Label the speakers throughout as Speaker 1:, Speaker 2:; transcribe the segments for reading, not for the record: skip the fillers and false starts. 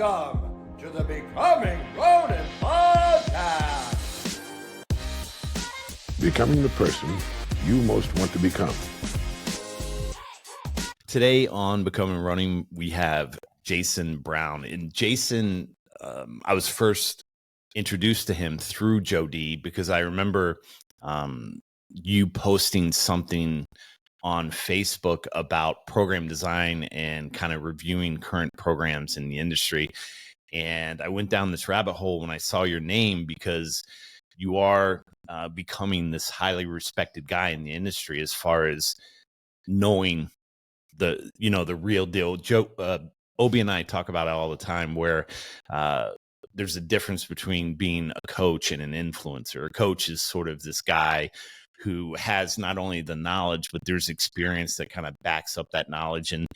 Speaker 1: Welcome to the Becoming Ronin podcast.
Speaker 2: Becoming the person you most want to become.
Speaker 3: Today on Becoming Ronin, we have Jason Brown. And Jason, I was first introduced to him through Joe D because I remember you posting something on Facebook about program design and kind of reviewing current programs in the industry. And I went down this rabbit hole when I saw your name because you are becoming this highly respected guy in the industry as far as knowing the real deal. Joe, Obi and I talk about it all the time where there's a difference between being a coach and an influencer. A coach is sort of this guy who has not only the knowledge, but there's experience that kind of backs up that knowledge. And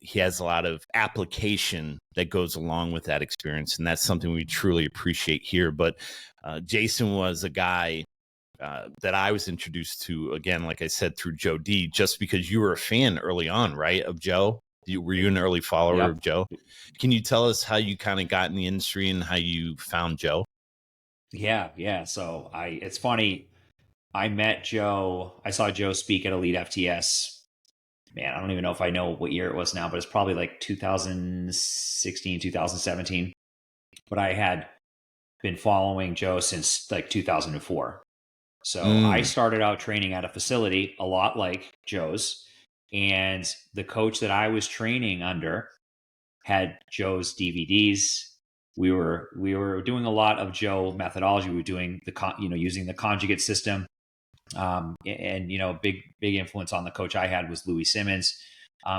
Speaker 3: he has a lot of application that goes along with that experience. And that's something we truly appreciate here. But Jason was a guy that I was introduced to, again, like I said, through Joe D, just because you were a fan early on, right, of Joe? Were you an early follower of Joe? Can you tell us how you kind of got in the industry and how you found Joe?
Speaker 4: Yeah. So it's funny. I met Joe. I saw Joe speak at Elite FTS. Man, I don't even know if I know what year it was now, but it's probably like 2016, 2017. But I had been following Joe since like 2004. So I started out training at a facility a lot like Joe's. And the coach that I was training under had Joe's DVDs. We were doing a lot of Joe methodology. We were doing using the conjugate system. And big influence on the coach I had was Louis Simmons.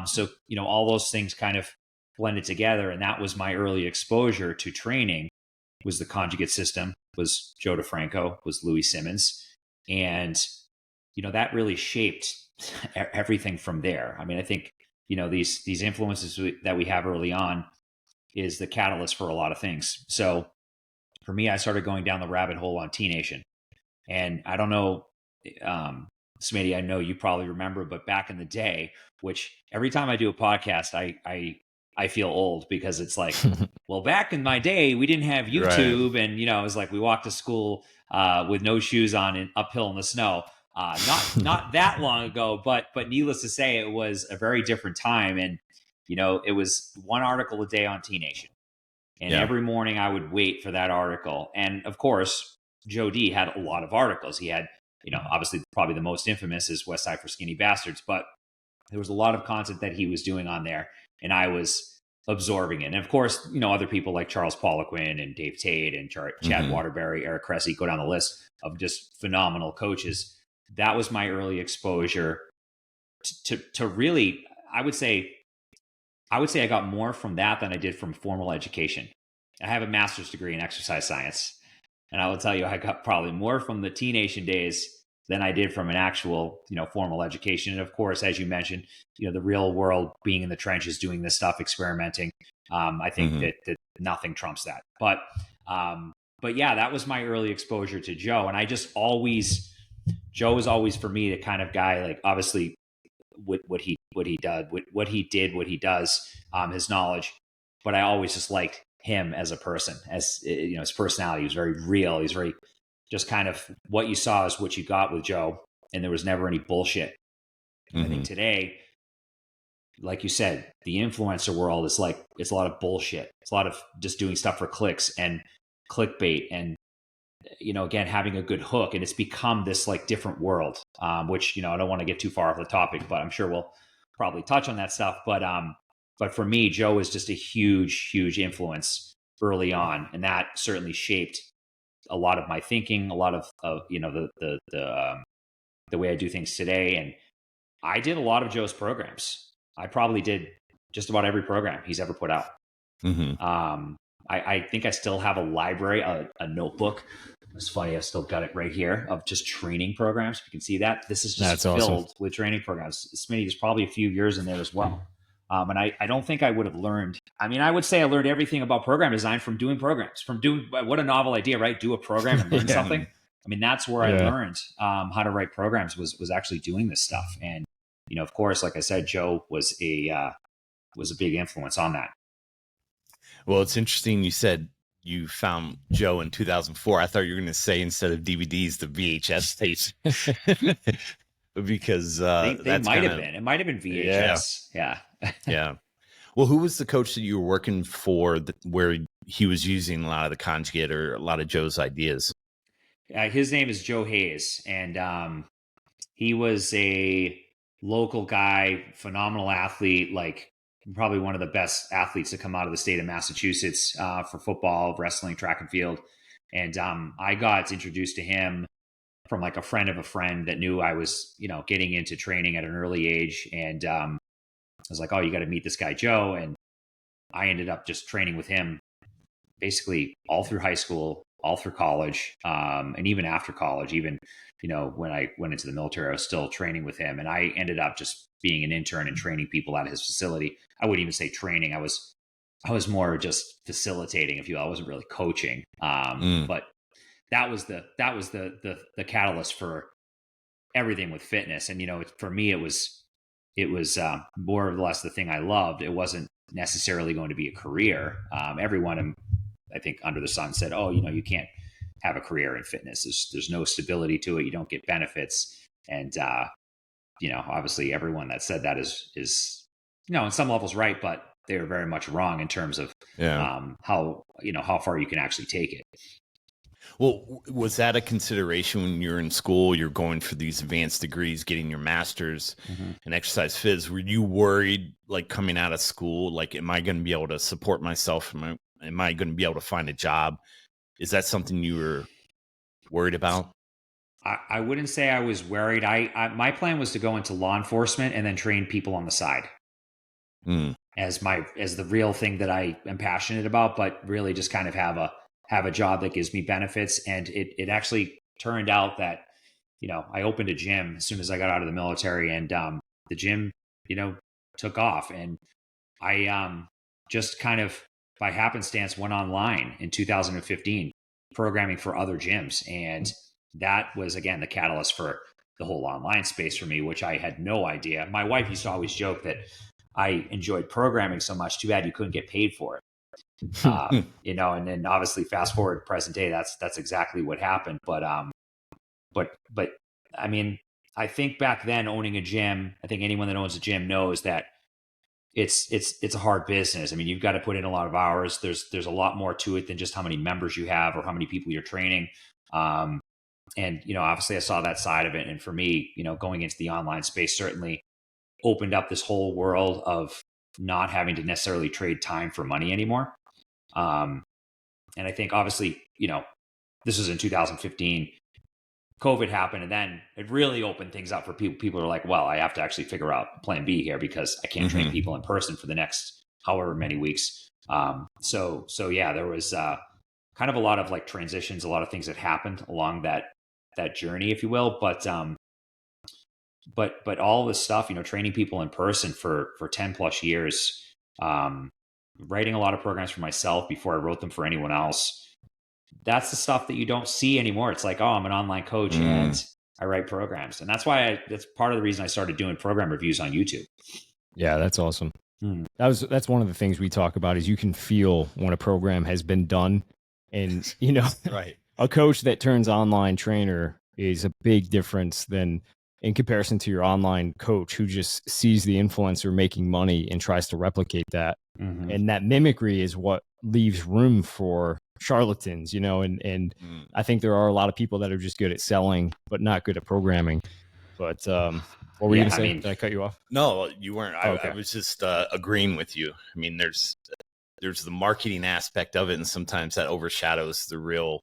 Speaker 4: So all those things kind of blended together, and that was my early exposure to training. Was the conjugate system, was Joe DeFranco, was Louis Simmons, and that really shaped everything from there. I mean, I think these influences that we have early on is the catalyst for a lot of things. So for me, I started going down the rabbit hole on T Nation, and I don't know. Smitty, I know you probably remember, but back in the day, which every time I do a podcast, I feel old because it's like, well, back in my day, we didn't have YouTube. Right. And, it was like we walked to school with no shoes on and uphill in the snow. Not that long ago, but needless to say, it was a very different time. And, it was one article a day on T Nation. And every morning I would wait for that article. And of course, Joe D had a lot of articles. He had, obviously probably the most infamous is West Side for Skinny Bastards, but there was a lot of content that he was doing on there and I was absorbing it. And of course, other people like Charles Poliquin and Dave Tate and Chad Waterbury, Eric Cressy, go down the list of just phenomenal coaches. That was my early exposure to really, I would say I got more from that than I did from formal education. I have a master's degree in exercise science. And I will tell you, I got probably more from the T Nation days than I did from an actual, formal education. And of course, as you mentioned, the real world, being in the trenches, doing this stuff, experimenting. I think that nothing trumps that. But yeah, that was my early exposure to Joe. And I just Joe was always for me the kind of guy, like obviously what he does, his knowledge. But I always just liked him as a person, as his personality was very real. He's very just kind of what you saw is what you got with Joe, and there was never any bullshit. I think today, like you said, the influencer world is like, it's a lot of bullshit. It's a lot of just doing stuff for clicks and clickbait and, again, having a good hook. And it's become this like different world, which, I don't want to get too far off the topic, but I'm sure we'll probably touch on that stuff. But for me, Joe is just a huge influence early on. And that certainly shaped a lot of my thinking, a lot of the way I do things today. And I did a lot of Joe's programs. I probably did just about every program he's ever put out. I think I still have a library, a notebook. It's funny, I've still got it right here of just training programs. You can see that. This is just filled with training programs. Smitty, there's probably a few years in there as well. And I don't think I would have learned. I mean, I would say I learned everything about program design from doing programs, what a novel idea, right? Do a program and learn something. I mean, that's where I learned how to write programs was actually doing this stuff. And, of course, like I said, Joe was a big influence on that.
Speaker 3: Well, it's interesting. You said you found Joe in 2004. I thought you were going to say instead of DVDs, the VHS tapes, because
Speaker 4: They
Speaker 3: that's
Speaker 4: might
Speaker 3: kind
Speaker 4: have
Speaker 3: of
Speaker 4: been. It might have been
Speaker 3: yeah,
Speaker 4: VHS. Yeah.
Speaker 3: yeah. Well, who was the coach that you were working for where he was using a lot of the conjugate or a lot of Joe's ideas?
Speaker 4: His name is Joe Hayes, and he was a local guy, phenomenal athlete, like probably one of the best athletes to come out of the state of Massachusetts for football, wrestling, track and field. And I got introduced to him from like a friend of a friend that knew I was, getting into training at an early age. And I was like, oh, you got to meet this guy, Joe. And I ended up just training with him basically all through high school, all through college, and even after college, even when I went into the military, I was still training with him, and I ended up just being an intern and training people at his facility. I wouldn't even say training; I was more just facilitating, if you will. I wasn't really coaching,
Speaker 3: Mm,
Speaker 4: but that was the catalyst for everything with fitness. And for me, it was more or less the thing I loved. It wasn't necessarily going to be a career. Everyone, I think, under the sun said, "Oh, you can't have a career in fitness. There's no stability to it. You don't get benefits." And obviously, everyone that said that is in some levels right, but they were very much wrong in terms of
Speaker 3: yeah.
Speaker 4: how far you can actually take it.
Speaker 3: Well, was that a consideration when you're in school? You're going for these advanced degrees, getting your master's
Speaker 4: Mm-hmm.
Speaker 3: in exercise phys. Were you worried, like coming out of school, like, am I going to be able to support myself? Am I going to be able to find a job? Is that something you were worried about?
Speaker 4: I wouldn't say I was worried. My plan was to go into law enforcement and then train people on the side
Speaker 3: Mm,
Speaker 4: as the real thing that I am passionate about, but really just kind of have a job that gives me benefits. And it actually turned out that I opened a gym as soon as I got out of the military, and the gym you know took off, and I just kind of by happenstance went online in 2015 programming for other gyms, and that was again the catalyst for the whole online space for me, which I had no idea. My wife used to always joke that I enjoyed programming so much. Too bad you couldn't get paid for it. And then obviously fast forward present day, that's exactly what happened. But I mean, I think back then owning a gym, I think anyone that owns a gym knows that it's a hard business. I mean, you've got to put in a lot of hours. There's a lot more to it than just how many members you have or how many people you're training. And obviously I saw that side of it. And for me, going into the online space certainly opened up this whole world of not having to necessarily trade time for money anymore. Um, and I think obviously, this was in 2015. COVID happened, and then it really opened things up for people. People are like, well, I have to actually figure out plan B here because I can't train
Speaker 3: mhm.
Speaker 4: people in person for the next however many weeks. So yeah, there was kind of a lot of like transitions, a lot of things that happened along that journey, if you will. But all this stuff, training people in person for 10 plus years, writing a lot of programs for myself before I wrote them for anyone else. That's the stuff that you don't see anymore. It's like, oh, I'm an online coach
Speaker 3: Mm,
Speaker 4: and I write programs. And that's part of the reason I started doing program reviews on YouTube.
Speaker 5: Yeah, that's awesome.
Speaker 4: Hmm.
Speaker 5: That's one of the things we talk about is you can feel when a program has been done. And,
Speaker 3: right.
Speaker 5: a coach that turns online trainer is a big difference than in comparison to your online coach who just sees the influencer making money and tries to replicate that.
Speaker 4: Mm-hmm.
Speaker 5: And that mimicry is what leaves room for charlatans, and
Speaker 3: Mm.
Speaker 5: I think there are a lot of people that are just good at selling, but not good at programming. But what were you
Speaker 4: Yeah,
Speaker 5: going to
Speaker 4: I
Speaker 5: say?
Speaker 4: mean,
Speaker 5: Did I cut you off?
Speaker 3: No, you weren't.
Speaker 5: Oh,
Speaker 3: I
Speaker 5: okay.
Speaker 3: was just agreeing with you. I mean, there's the marketing aspect of it, and sometimes that overshadows the real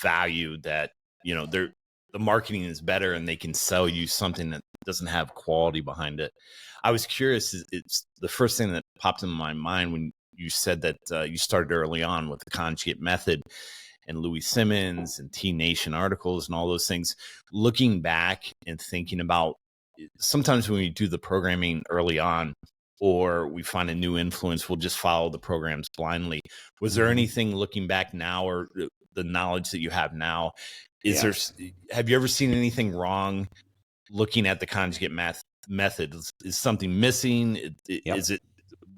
Speaker 3: value that the marketing is better, and they can sell you something that doesn't have quality behind it. I was curious. It's the first thing that popped in my mind when you said that you started early on with the conjugate method and Louis Simmons and T Nation articles and all those things. Looking back and thinking about sometimes when we do the programming early on or we find a new influence, we'll just follow the programs blindly. Was there anything looking back now or the knowledge that you have now?
Speaker 4: yeah.
Speaker 3: Have you ever seen anything wrong looking at the conjugate math method? Is something missing?
Speaker 4: Yep.
Speaker 3: Is it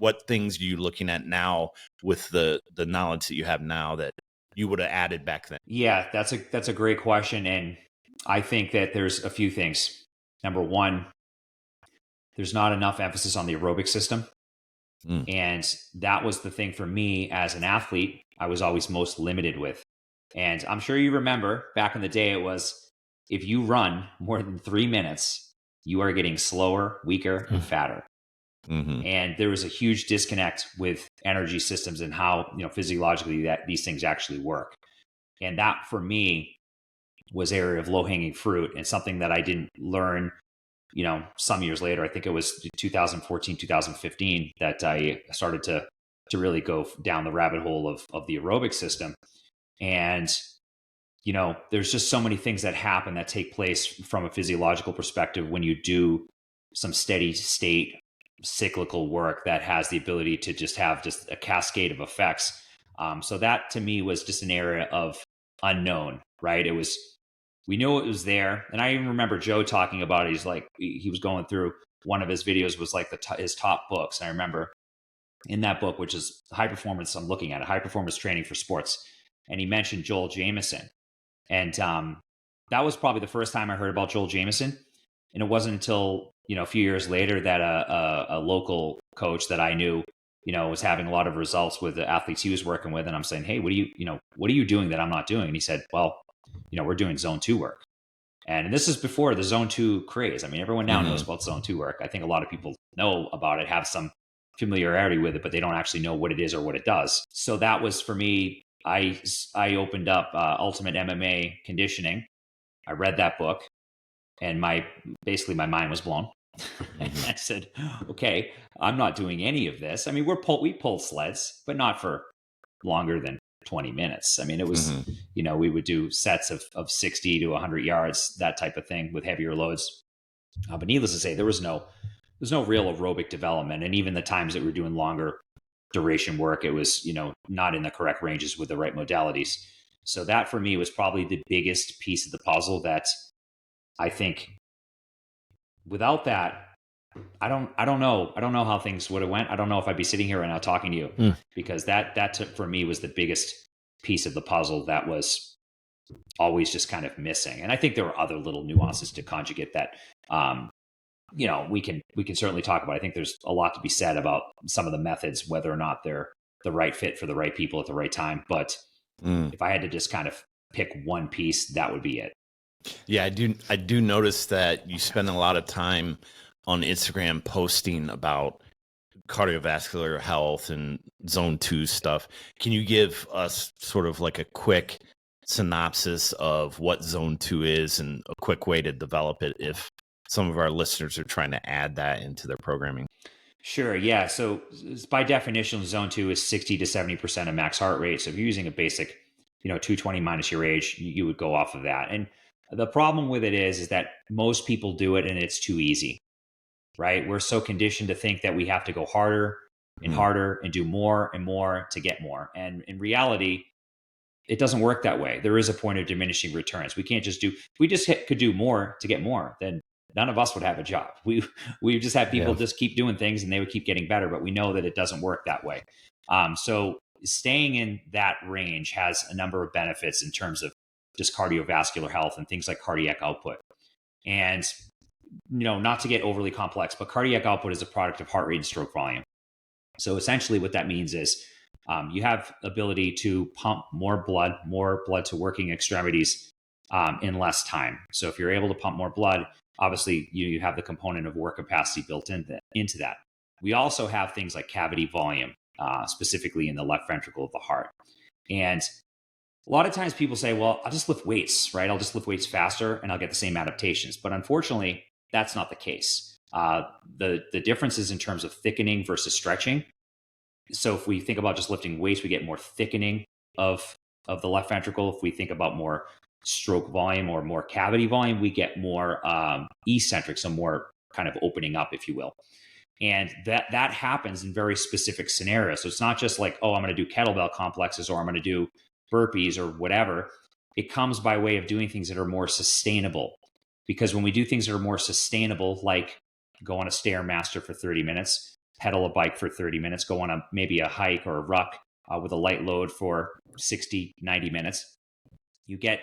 Speaker 3: what things are you looking at now with the knowledge that you have now that you would have added back then?
Speaker 4: Yeah, that's a great question. And I think that there's a few things. Number one, there's not enough emphasis on the aerobic system. And that was the thing for me as an athlete, I was always most limited with. And I'm sure you remember back in the day, it was if you run more than 3 minutes, you are getting slower, weaker, and fatter. And there was a huge disconnect with energy systems and how, physiologically that these things actually work. And that for me was area of low hanging fruit and something that I didn't learn, some years later. I think it was 2014, 2015 that I started to really go down the rabbit hole of the aerobic system. And, there's just so many things that happen that take place from a physiological perspective when you do some steady state cyclical work that has the ability to just have just a cascade of effects. So that to me was just an area of unknown, right? We knew it was there. And I even remember Joe talking about it. He's like, he was going through one of his videos was like his top books. And I remember in that book, which is high performance, I'm looking at it, high performance training for sports. And he mentioned Joel Jamieson. And that was probably the first time I heard about Joel Jamieson. And it wasn't until, a few years later that a local coach that I knew, was having a lot of results with the athletes he was working with. And I'm saying, hey, what are you doing that I'm not doing? And he said, well, we're doing zone 2 work. And this is before the zone 2 craze. I mean, everyone now knows about zone 2 work. I think a lot of people know about it, have some familiarity with it, but they don't actually know what it is or what it does. So that was for me, I opened up Ultimate MMA Conditioning. I read that book and my mind was blown. And I said, okay, I'm not doing any of this. I mean, we pulled sleds, but not for longer than 20 minutes. I mean, it was, we would do sets of 60 to 100 yards, that type of thing with heavier loads. But needless to say, there's no real aerobic development. And even the times that we were doing longer duration work, it was, not in the correct ranges with the right modalities. So that for me was probably the biggest piece of the puzzle that I think without that, I don't know how things would have went. I don't know if I'd be sitting here right now talking to you because that for me was the biggest piece of the puzzle that was always just kind of missing. And I think there were other little nuances to conjugate that, we can certainly talk about. I think there's a lot to be said about some of the methods, whether or not they're the right fit for the right people at the right time. But if I had to just kind of pick one piece, that would be it.
Speaker 3: Yeah, I do notice that you spend a lot of time on Instagram posting about cardiovascular health and zone 2 stuff. Can you give us sort of like a quick synopsis of what zone 2 is and a quick way to develop it if some of our listeners are trying to add that into their programming?
Speaker 4: Sure. Yeah. So by definition, zone 2 is 60 to 70% of max heart rate. So if you're using a basic, 220 minus your age, you would go off of that. And the problem with it is that most people do it and it's too easy, right? We're so conditioned to think that we have to go harder and harder and do more and more to get more. And in reality, it doesn't work that way. There is a point of diminishing returns. We can't just if we just could do more to get more, then none of us would have a job. We just have people just keep doing things and they would keep getting better, but we know that it doesn't work that way. So staying in that range has a number of benefits in terms of just cardiovascular health and things like cardiac output. And, not to get overly complex, but cardiac output is a product of heart rate and stroke volume. So essentially what that means is you have ability to pump more blood to working extremities in less time. So if you're able to pump more blood, obviously you have the component of work capacity built into that. We also have things like cavity volume, specifically in the left ventricle of the heart. And a lot of times people say, well, I'll just lift weights, right? I'll just lift weights faster and I'll get the same adaptations. But unfortunately, that's not the case. The difference is in terms of thickening versus stretching. So if we think about just lifting weights, we get more thickening of the left ventricle. If we think about more stroke volume or more cavity volume, we get more eccentric, so more kind of opening up, if you will. And that happens in very specific scenarios. So it's not just like, oh, I'm going to do kettlebell complexes or I'm going to do burpees or whatever. It comes by way of doing things that are more sustainable. Because when we do things that are more sustainable, like go on a Stairmaster for 30 minutes, pedal a bike for 30 minutes, go on maybe a hike or a ruck with a light load for 60, 90 minutes. You get,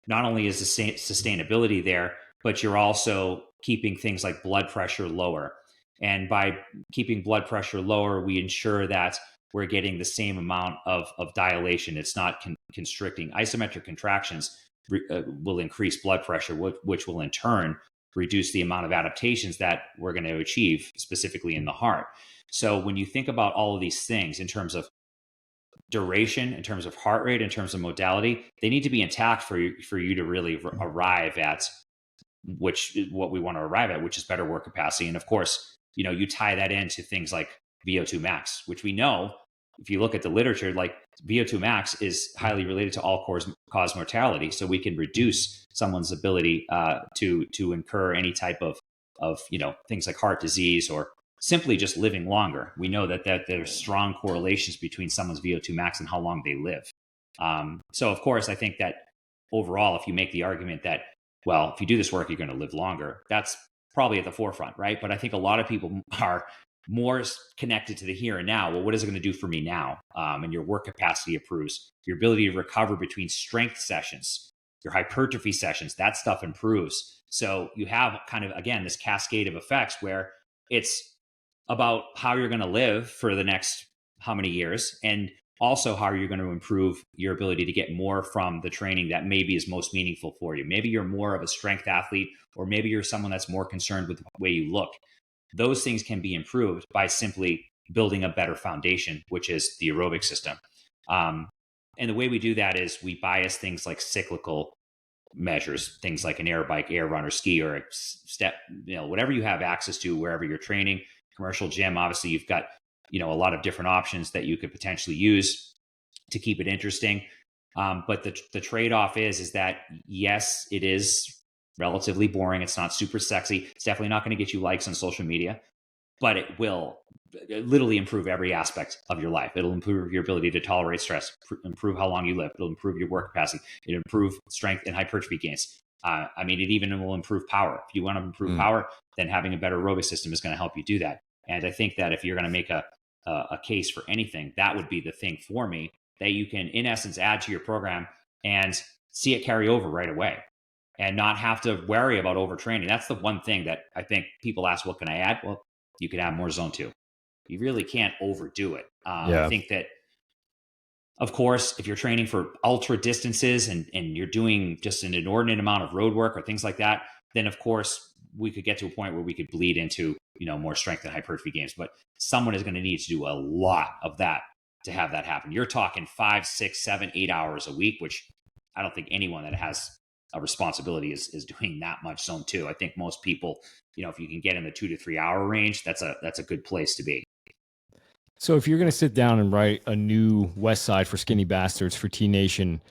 Speaker 4: not only is the sustainability there, but you're also keeping things like blood pressure lower. And by keeping blood pressure lower, we ensure that we're getting the same amount of dilation. It's not constricting. Isometric contractions will increase blood pressure, which will in turn reduce the amount of adaptations that we're going to achieve, specifically in the heart. So when you think about all of these things in terms of duration, in terms of heart rate, in terms of modality, they need to be intact for you to really arrive at what we want to arrive at, which is better work capacity. And of course, you tie that into things like VO2 max, which we know, if you look at the literature, like VO2 max is highly related to all-cause mortality. So we can reduce someone's ability to incur any type of things like heart disease or simply just living longer. We know that there's strong correlations between someone's VO2 max and how long they live. So of course, I think that overall, if you make the argument that, well, if you do this work, you're going to live longer, that's probably at the forefront, right? But I think a lot of people are more connected to the here and now. Well, what is it going to do for me now? And your work capacity improves. Your ability to recover between strength sessions, your hypertrophy sessions, that stuff improves. So you have kind of, again, this cascade of effects where it's about how you're going to live for the next how many years, and also how you're going to improve your ability to get more from the training that maybe is most meaningful for you. Maybe you're more of a strength athlete, or maybe you're someone that's more concerned with the way you look. Those things can be improved by simply building a better foundation, which is the aerobic system. And the way we do that is we bias things like cyclical measures, things like an aerobic, air run, or ski, or a step, whatever you have access to wherever you're training. Commercial gym, obviously, you've got a lot of different options that you could potentially use to keep it interesting. But the trade-off is that, yes, it is relatively boring. It's not super sexy. It's definitely not going to get you likes on social media, but it will literally improve every aspect of your life. It'll improve your ability to tolerate stress, improve how long you live. It'll improve your work capacity. It'll improve strength and hypertrophy gains. It even will improve power. If you want to improve power, then having a better aerobic system is going to help you do that. And I think that if you're going to make a case for anything, that would be the thing for me that you can, in essence, add to your program and see it carry over right away and not have to worry about overtraining. That's the one thing that I think people ask, what can I add? Well, you could add more zone 2. You really can't overdo it. I think that, of course, if you're training for ultra distances and you're doing just an inordinate amount of road work or things like that, then of course we could get to a point where we could bleed into more strength and hypertrophy games. But someone is going to need to do a lot of that to have that happen. You're talking 5, 6, 7, 8 hours a week, which I don't think anyone that has a responsibility is doing that much zone 2. I think most people, if you can get in the 2 to 3 hour range, that's a good place to be.
Speaker 5: So if you're going to sit down and write a new West Side for Skinny Bastards for T Nation,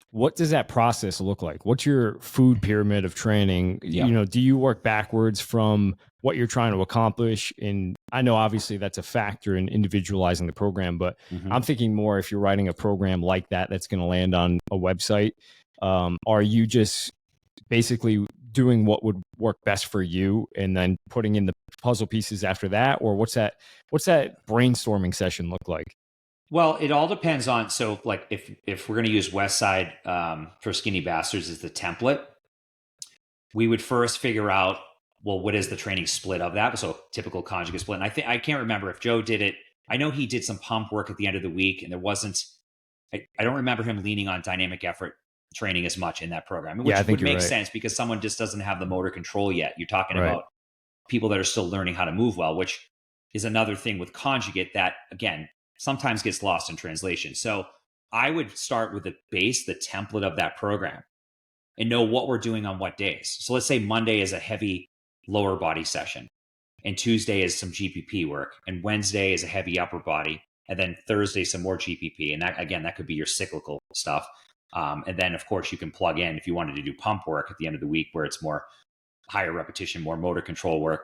Speaker 5: what does that process look like? What's your food pyramid of training?
Speaker 4: Yeah.
Speaker 5: Do you work backwards from what you're trying to accomplish? And I know obviously that's a factor in individualizing the program, but I'm thinking more if you're writing a program like that's going to land on a website, are you just basically doing what would work best for you and then putting in the puzzle pieces after that? Or what's that brainstorming session look like?
Speaker 4: Well, it all depends on, so like if we're going to use West Side for Skinny Bastards as the template, we would first figure out, well, what is the training split of that? So typical conjugate split. And I can't remember if Joe did it. I know he did some pump work at the end of the week, and there wasn't, I don't remember him leaning on dynamic effort training as much in that program, which would make sense because someone just doesn't have the motor control yet. You're talking about people that are still learning how to move well, which is another thing with conjugate that, again, sometimes gets lost in translation. So I would start with the base, the template of that program, and know what we're doing on what days. So let's say Monday is a heavy lower body session, and Tuesday is some GPP work, and Wednesday is a heavy upper body, and then Thursday some more GPP. And that could be your cyclical stuff. And then of course you can plug in if you wanted to do pump work at the end of the week where it's more higher repetition, more motor control work.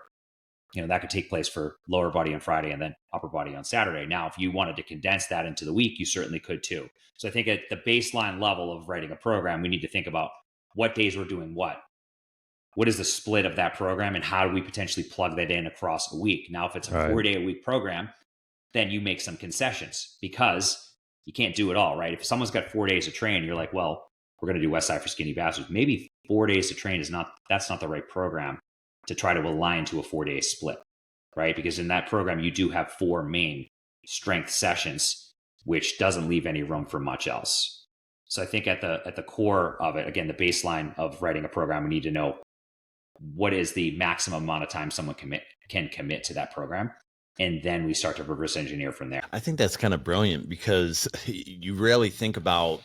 Speaker 4: That could take place for lower body on Friday and then upper body on Saturday. Now, if you wanted to condense that into the week, you certainly could too. So I think at the baseline level of writing a program, we need to think about what days we're doing what. what is the split of that program and how do we potentially plug that in across a week? Now, if it's a 4-day-a-week program, then you make some concessions because you can't do it all, right? If someone's got 4 days to train, you're like, well, we're going to do West Side for Skinny Bastards. Maybe 4 days to train that's not the right program to try to align to a 4-day split, right? Because in that program, you do have 4 main strength sessions, which doesn't leave any room for much else. So I think at the core of it, again, the baseline of writing a program, we need to know what is the maximum amount of time someone can commit to that program. And then we start to reverse engineer from there.
Speaker 3: I think that's kind of brilliant because you rarely think about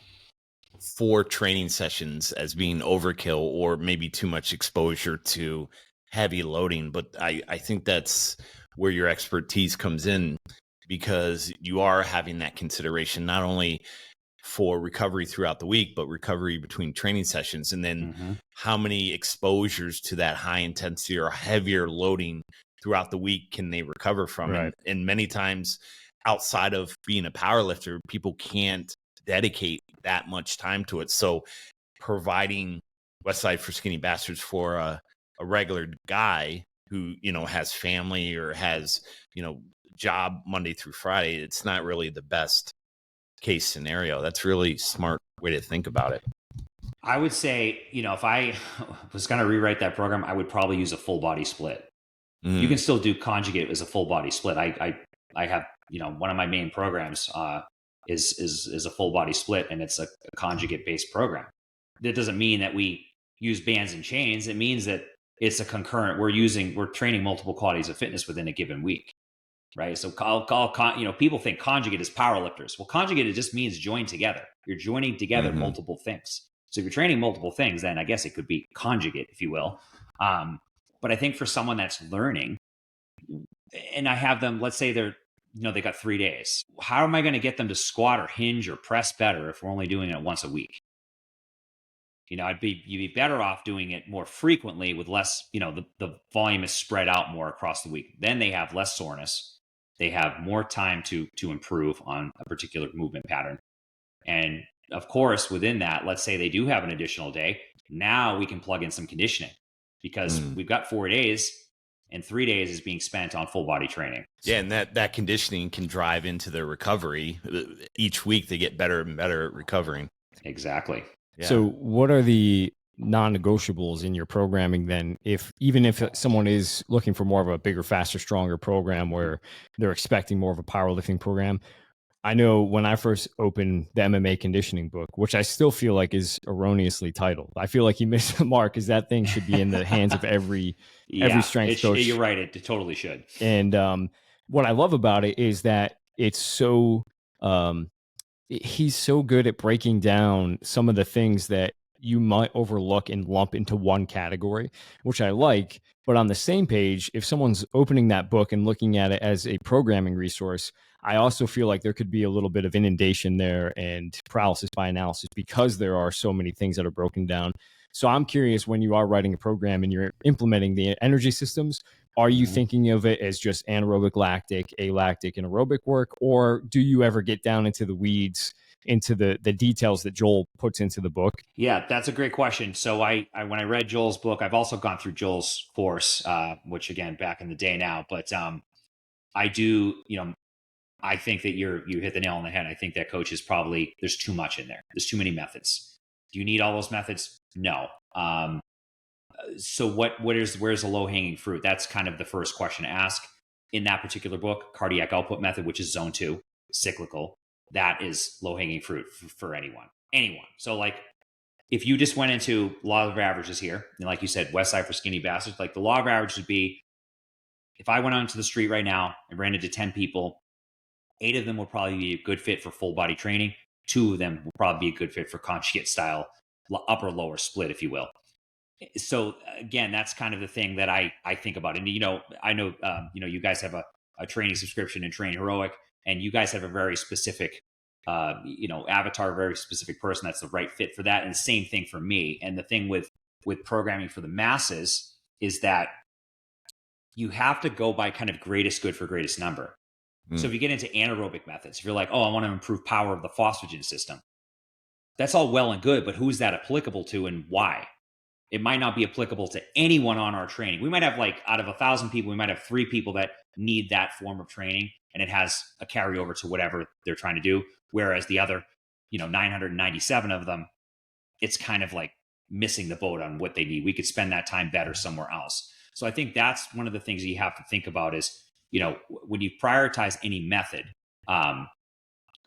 Speaker 3: 4 training sessions as being overkill or maybe too much exposure to heavy loading. But I think that's where your expertise comes in, because you are having that consideration not only for recovery throughout the week, but recovery between training sessions. And then how many exposures to that high intensity or heavier loading throughout the week can they recover from?
Speaker 5: Right.
Speaker 3: And many times outside of being a power lifter, people can't dedicate that much time to it. So providing West Side for Skinny Bastards for a regular guy who, has family or has, job Monday through Friday, it's not really the best case scenario. That's really smart way to think about it.
Speaker 4: I would say, if I was going to rewrite that program, I would probably use a full body split. You can still do conjugate as a full body split. I have, one of my main programs is a full body split, and it's a conjugate based program. That doesn't mean that we use bands and chains. It means that it's a concurrent. We're training multiple qualities of fitness within a given week, right? So people think conjugate is powerlifters. Well, conjugate, it just means join together. You're joining together multiple things. So if you're training multiple things, then I guess it could be conjugate, if you will. But I think for someone that's learning, and I have them, let's say they got 3 days. How am I going to get them to squat or hinge or press better if we're only doing it once a week? You'd be better off doing it more frequently with less, the volume is spread out more across the week. Then they have less soreness. They have more time to improve on a particular movement pattern. And of course, within that, let's say they do have an additional day. Now we can plug in some conditioning because we've got 4 days and 3 days is being spent on full body training.
Speaker 3: Yeah. And that conditioning can drive into their recovery. Each week they get better and better at recovering.
Speaker 4: Exactly.
Speaker 3: Yeah.
Speaker 5: So what are the non-negotiables in your programming then, even if someone is looking for more of a bigger, faster, stronger program where they're expecting more of a powerlifting program? I know when I first opened the MMA conditioning book, which I still feel like is erroneously titled, I feel like he missed the mark, because that thing should be in the hands of every strength coach.
Speaker 4: You're right. It totally should.
Speaker 5: And what I love about it is that it's so he's so good at breaking down some of the things that you might overlook and lump into one category, which I like. But on the same page, if someone's opening that book and looking at it as a programming resource, I also feel like there could be a little bit of inundation there and paralysis by analysis, because there are so many things that are broken down. So I'm curious, when you are writing a program and you're implementing the energy systems, are you thinking of it as just anaerobic, lactic, alactic, and aerobic work? Or do you ever get down into the weeds, into the details that Joel puts into the book?
Speaker 4: Yeah, that's a great question. So I when I read Joel's book, I've also gone through Joel's course, which again, back in the day now, but I do, I think that you hit the nail on the head. I think that coach is probably, there's too much in there. There's too many methods. Do you need all those methods? No. So where's the low hanging fruit? That's kind of the first question to ask. In that particular book, cardiac output method, which is zone 2, cyclical, that is low hanging fruit for anyone. So like, if you just went into law of averages here, and like you said, West Side for Skinny Bastards, like the law of averages would be, if I went onto the street right now and ran into 10 people, 8 of them will probably be a good fit for full body training. 2 of them will probably be a good fit for conjugate style, upper lower split, if you will. So again, that's kind of the thing that I think about. And, I know, you guys have a training subscription and Train Heroic, and you guys have a very specific, avatar, very specific person that's the right fit for that. And same thing for me. And the thing with programming for the masses is that you have to go by kind of greatest good for greatest number. So if you get into anaerobic methods, if you're like, oh, I want to improve power of the phosphagen system, that's all well and good, but who's that applicable to and why? it might not be applicable to anyone on our training. We might have like out of 1,000 people, we might have 3 people that need that form of training, and it has a carryover to whatever they're trying to do. Whereas the other, 997 of them, it's kind of like missing the boat on what they need. We could spend that time better somewhere else. So I think that's one of the things that you have to think about is, when you prioritize any method, on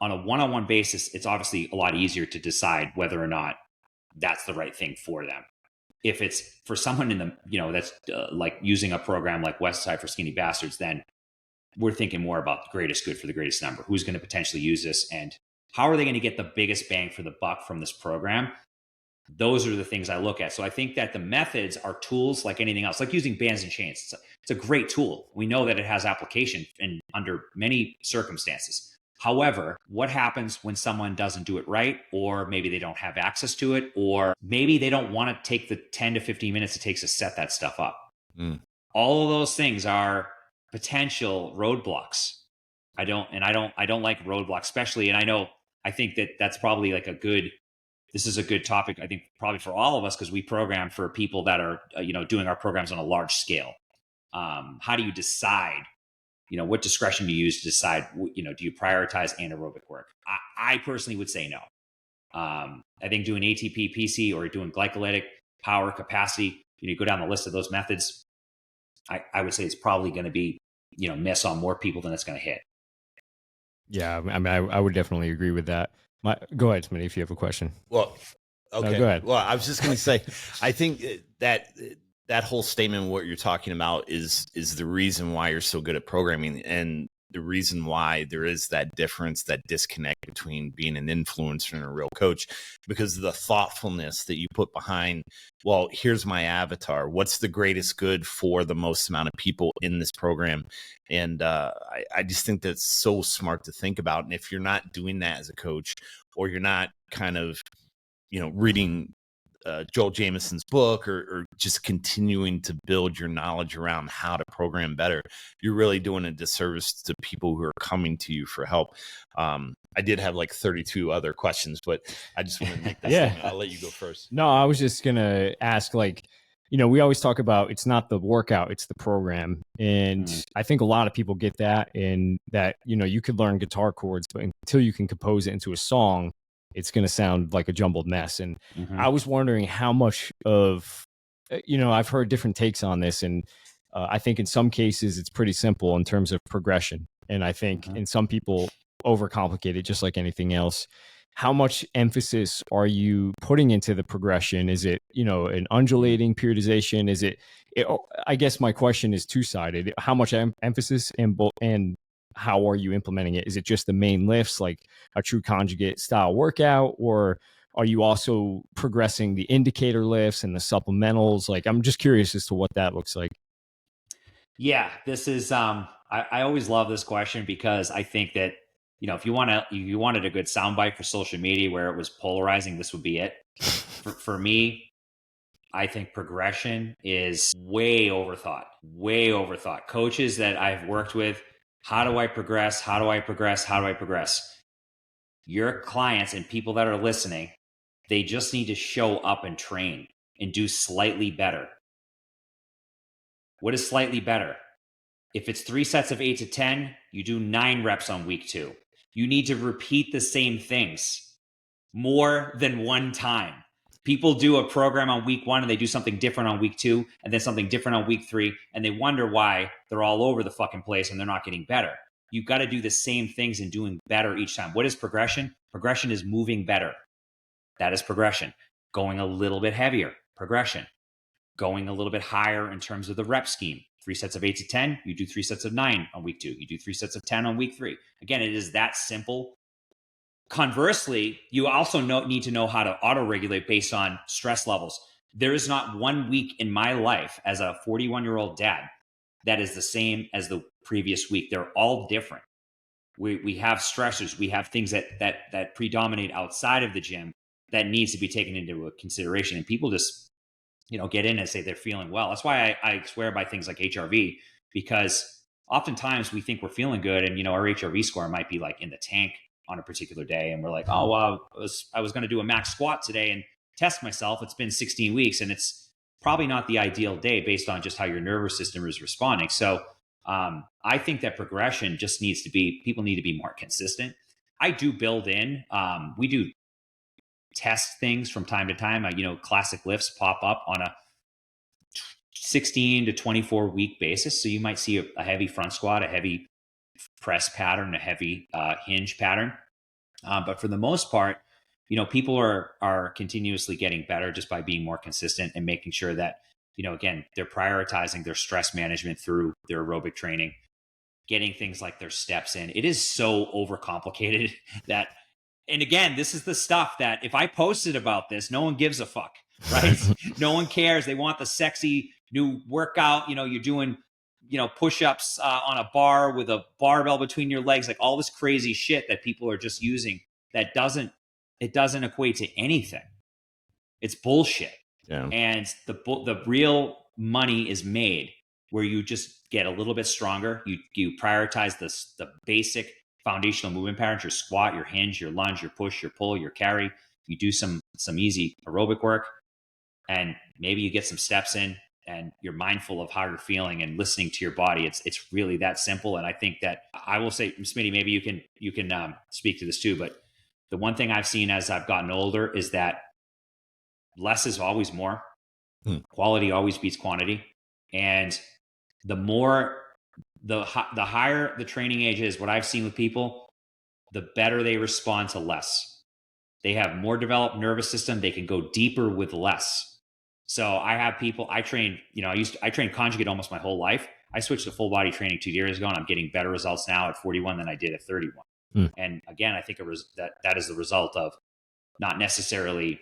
Speaker 4: a one-on-one basis, it's obviously a lot easier to decide whether or not that's the right thing for them. If it's for someone in the, that's like using a program like Westside for Skinny Bastards, then we're thinking more about the greatest good for the greatest number. Who's going to potentially use this, and how are they going to get the biggest bang for the buck from this program? Those are the things I look at. So I think that the methods are tools like anything else, like using bands and chains. It's a great tool. We know that it has application and under many circumstances. However, what happens when someone doesn't do it right, or maybe they don't have access to it, or maybe they don't want to take the 10 to 15 minutes it takes to set that stuff up? All of those things are potential roadblocks. I don't like roadblocks, especially. And I think that that's probably like this is a good topic, I think, probably for all of us, because we program for people that are, doing our programs on a large scale. How do you decide, what discretion do you use to decide, do you prioritize anaerobic work? I personally would say no. I think doing ATP, PC, or doing glycolytic, power, capacity, you go down the list of those methods, I would say it's probably going to be, miss on more people than it's going to hit.
Speaker 5: Yeah, I mean, I would definitely agree with that. Go ahead, Smitty, if you have a question.
Speaker 3: Well, okay.
Speaker 5: No, go ahead.
Speaker 3: Well, I was just going to say, I think that whole statement, what you're talking about, is the reason why you're so good at programming, and the reason why there is that difference, that disconnect between being an influencer and a real coach, because of the thoughtfulness that you put behind, well, here's my avatar. What's the greatest good for the most amount of people in this program? And I just think that's so smart to think about. And if you're not doing that as a coach, or you're not kind of, reading Joel Jameson's book, or just continuing to build your knowledge around how to program better, you're really doing a disservice to people who are coming to you for help. I did have like 32 other questions, but I just want to make that statement. I'll let you go first.
Speaker 5: No, I was just going to ask, we always talk about it's not the workout, it's the program. And I think a lot of people get that, and that, you could learn guitar chords, but until you can compose it into a song, it's going to sound like a jumbled mess. And I was wondering how much of, I've heard different takes on this. And I think in some cases it's pretty simple in terms of progression. And I think in some people overcomplicate it, just like anything else. How much emphasis are you putting into the progression? Is it, an undulating periodization? Is it, I guess my question is two-sided. How much emphasis and how are you implementing it? Is it just the main lifts, like a true conjugate style workout, or are you also progressing the indicator lifts and the supplementals? I'm just curious as to what that looks like.
Speaker 4: Yeah, this is, I always love this question, because I think that, if you wanted a good soundbite for social media where it was polarizing, this would be it. For me, I think progression is way overthought. Coaches that I've worked with, how do I progress? How do I progress? How do I progress? Your clients and people that are listening, they just need to show up and train and do slightly better. What is slightly better? If it's 3 sets of 8 to 10, you do 9 reps on week 2. You need to repeat the same things more than one time. People do a program on week 1 and they do something different on week 2, and then something different on week 3, and they wonder why they're all over the fucking place and they're not getting better. You've got to do the same things and doing better each time. What is progression? Progression is moving better. That is progression. Going a little bit heavier, progression. Going a little bit higher in terms of the rep scheme. 3 sets of 8 to 10, you do 3 sets of 9 on week 2. You do 3 sets of 10 on week 3. Again, it is that simple. Conversely, you also need to know how to auto-regulate based on stress levels. There is not one week in my life as a 41-year-old dad that is the same as the previous week. They're all different. We have stressors. We have things that predominate outside of the gym that needs to be taken into consideration. And people just, get in and say they're feeling well. That's why I swear by things like HRV, because oftentimes we think we're feeling good, and our HRV score might be like in the tank on a particular day, and we're like, oh, well, I was going to do a max squat today and test myself. It's been 16 weeks and it's probably not the ideal day based on just how your nervous system is responding. So I think that progression just needs to be, people need to be more consistent. I do build in, we do test things from time to time. Classic lifts pop up on a 16 to 24 week basis. So you might see a heavy front squat, a heavy press pattern, a heavy hinge pattern. But for the most part, people are continuously getting better just by being more consistent and making sure that, again, they're prioritizing their stress management through their aerobic training, getting things like their steps in. It is so overcomplicated that, and again, this is the stuff that if I posted about this, no one gives a fuck, right? No one cares. They want the sexy new workout. You're doing, push-ups on a bar with a barbell between your legs, like all this crazy shit that people are just using that doesn't equate to anything. It's bullshit.
Speaker 3: Yeah.
Speaker 4: And the real money is made where you just get a little bit stronger. You prioritize the basic foundational movement patterns, your squat, your hinge, your lunge, your push, your pull, your carry. You do some easy aerobic work, and maybe you get some steps in, and you're mindful of how you're feeling and listening to your body. It's really that simple. And I think that I will say, Smitty, maybe you can speak to this too, but the one thing I've seen as I've gotten older is that less is always more. Quality always beats quantity. And the higher the training age is, what I've seen with people, the better they respond to less. They have more developed nervous system. They can go deeper with less. So I have people, I trained conjugate almost my whole life. I switched to full body training 2 years ago, and I'm getting better results now at 41 than I did at 31. And again, I think that is the result of not necessarily,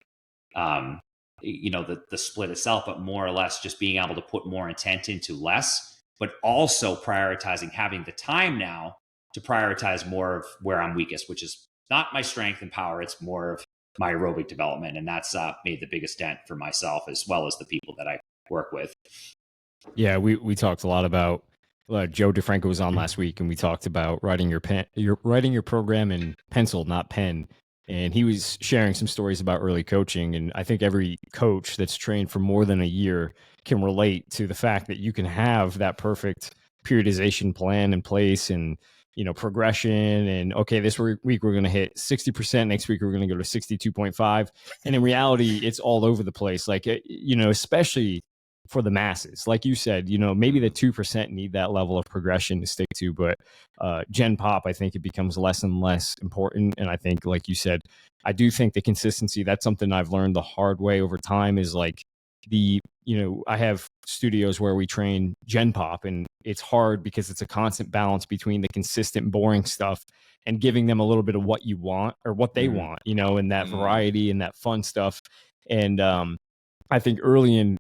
Speaker 4: the split itself, but more or less just being able to put more intent into less, but also prioritizing, having the time now to prioritize more of where I'm weakest, which is not my strength and power. It's more of my aerobic development. And that's made the biggest dent for myself as well as the people that I work with.
Speaker 5: Yeah, we talked a lot about Joe DeFranco was on last week, and we talked about writing your program in pencil, not pen. And he was sharing some stories about early coaching. And I think every coach that's trained for more than a year can relate to the fact that you can have that perfect periodization plan in place and, progression. And okay, this week we're going to hit 60%. Next week, we're going to go to 62.5. And in reality, it's all over the place. Like, especially for the masses, like you said, maybe the 2% need that level of progression to stick to, but Gen Pop, I think it becomes less and less important. And I think, like you said, I do think the consistency, that's something I've learned the hard way over time, is like I have studios where we train Gen Pop, and it's hard because it's a constant balance between the consistent boring stuff and giving them a little bit of what you want or what they want, and that variety and that fun stuff. And I think early in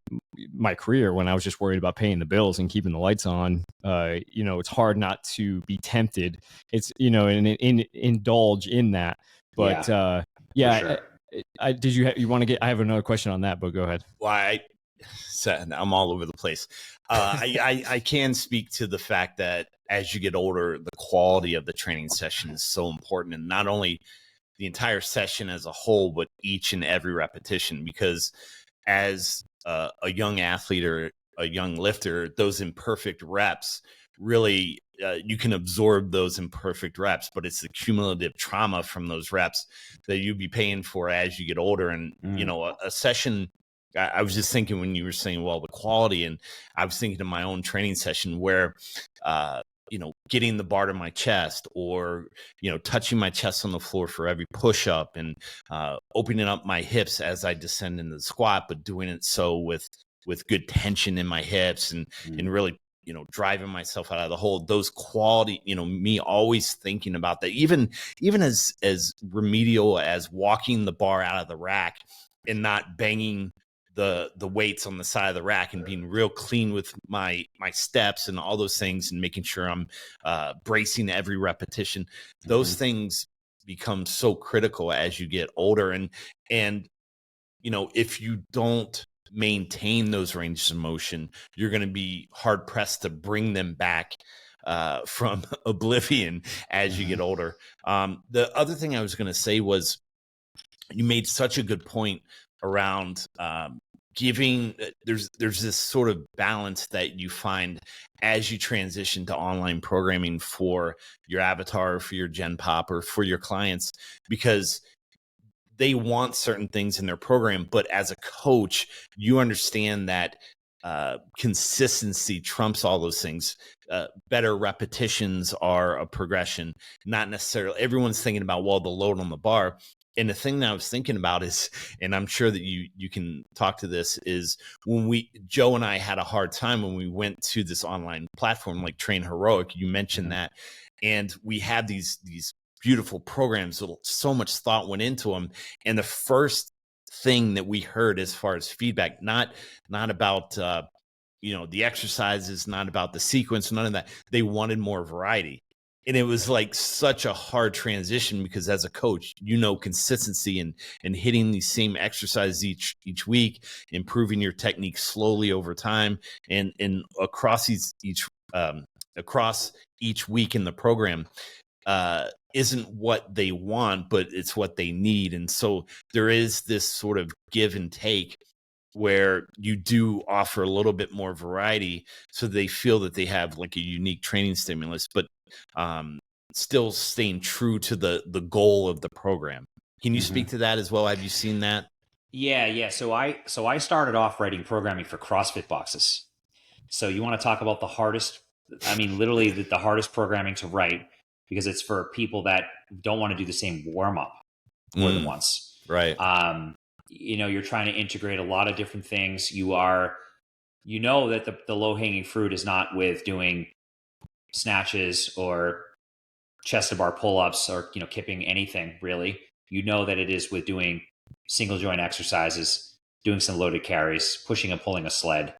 Speaker 5: my career, when I was just worried about paying the bills and keeping the lights on, it's hard not to be tempted. It's, and indulge in that. But
Speaker 4: Sure.
Speaker 5: you want to get, I have another question on that, but go ahead.
Speaker 3: Well, I'm all over the place. I can speak to the fact that as you get older, the quality of the training session is so important, and not only the entire session as a whole, but each and every repetition, because as a young athlete or a young lifter, those imperfect reps really, you can absorb those imperfect reps, but it's the cumulative trauma from those reps that you'll be paying for as you get older. And, a session, I was just thinking when you were saying, well, the quality, and I was thinking of my own training session where, getting the bar to my chest, or, touching my chest on the floor for every push up, and opening up my hips as I descend into the squat, but doing it so with good tension in my hips, and really, driving myself out of the hole. Those quality, me always thinking about that, even as remedial as walking the bar out of the rack and not banging the weights on the side of the rack, and being real clean with my steps and all those things, and making sure I'm bracing every repetition. Those things become so critical as you get older. And if you don't maintain those ranges of motion, you're going to be hard pressed to bring them back from oblivion as you get older. The other thing I was going to say was, you made such a good point around giving there's this sort of balance that you find as you transition to online programming for your avatar, for your Gen Pop, or for your clients, because they want certain things in their program. But as a coach, you understand that consistency trumps all those things. Better repetitions are a progression, not necessarily everyone's thinking about, well, the load on the bar. And the thing that I was thinking about is, and I'm sure that you can talk to this, is when Joe and I had a hard time when we went to this online platform like Train Heroic. You mentioned that, and we had these beautiful programs that so much thought went into them. And the first thing that we heard as far as feedback, not about the exercises, not about the sequence, none of that. They wanted more variety. And it was like such a hard transition, because as a coach, consistency and hitting these same exercises each week, improving your technique slowly over time, and across each week in the program isn't what they want, but it's what they need. And so there is this sort of give and take where you do offer a little bit more variety, so they feel that they have like a unique training stimulus, but still staying true to the goal of the program. Can you speak to that as well? Have you seen that?
Speaker 4: Yeah. So I started off writing programming for CrossFit boxes. So you want to talk about the hardest, literally the hardest programming to write, because it's for people that don't want to do the same warm up more than once.
Speaker 3: Right.
Speaker 4: You're trying to integrate a lot of different things. That the low hanging fruit is not with doing snatches or chest to bar pull-ups or, kipping anything really. That it is with doing single joint exercises, doing some loaded carries, pushing and pulling a sled,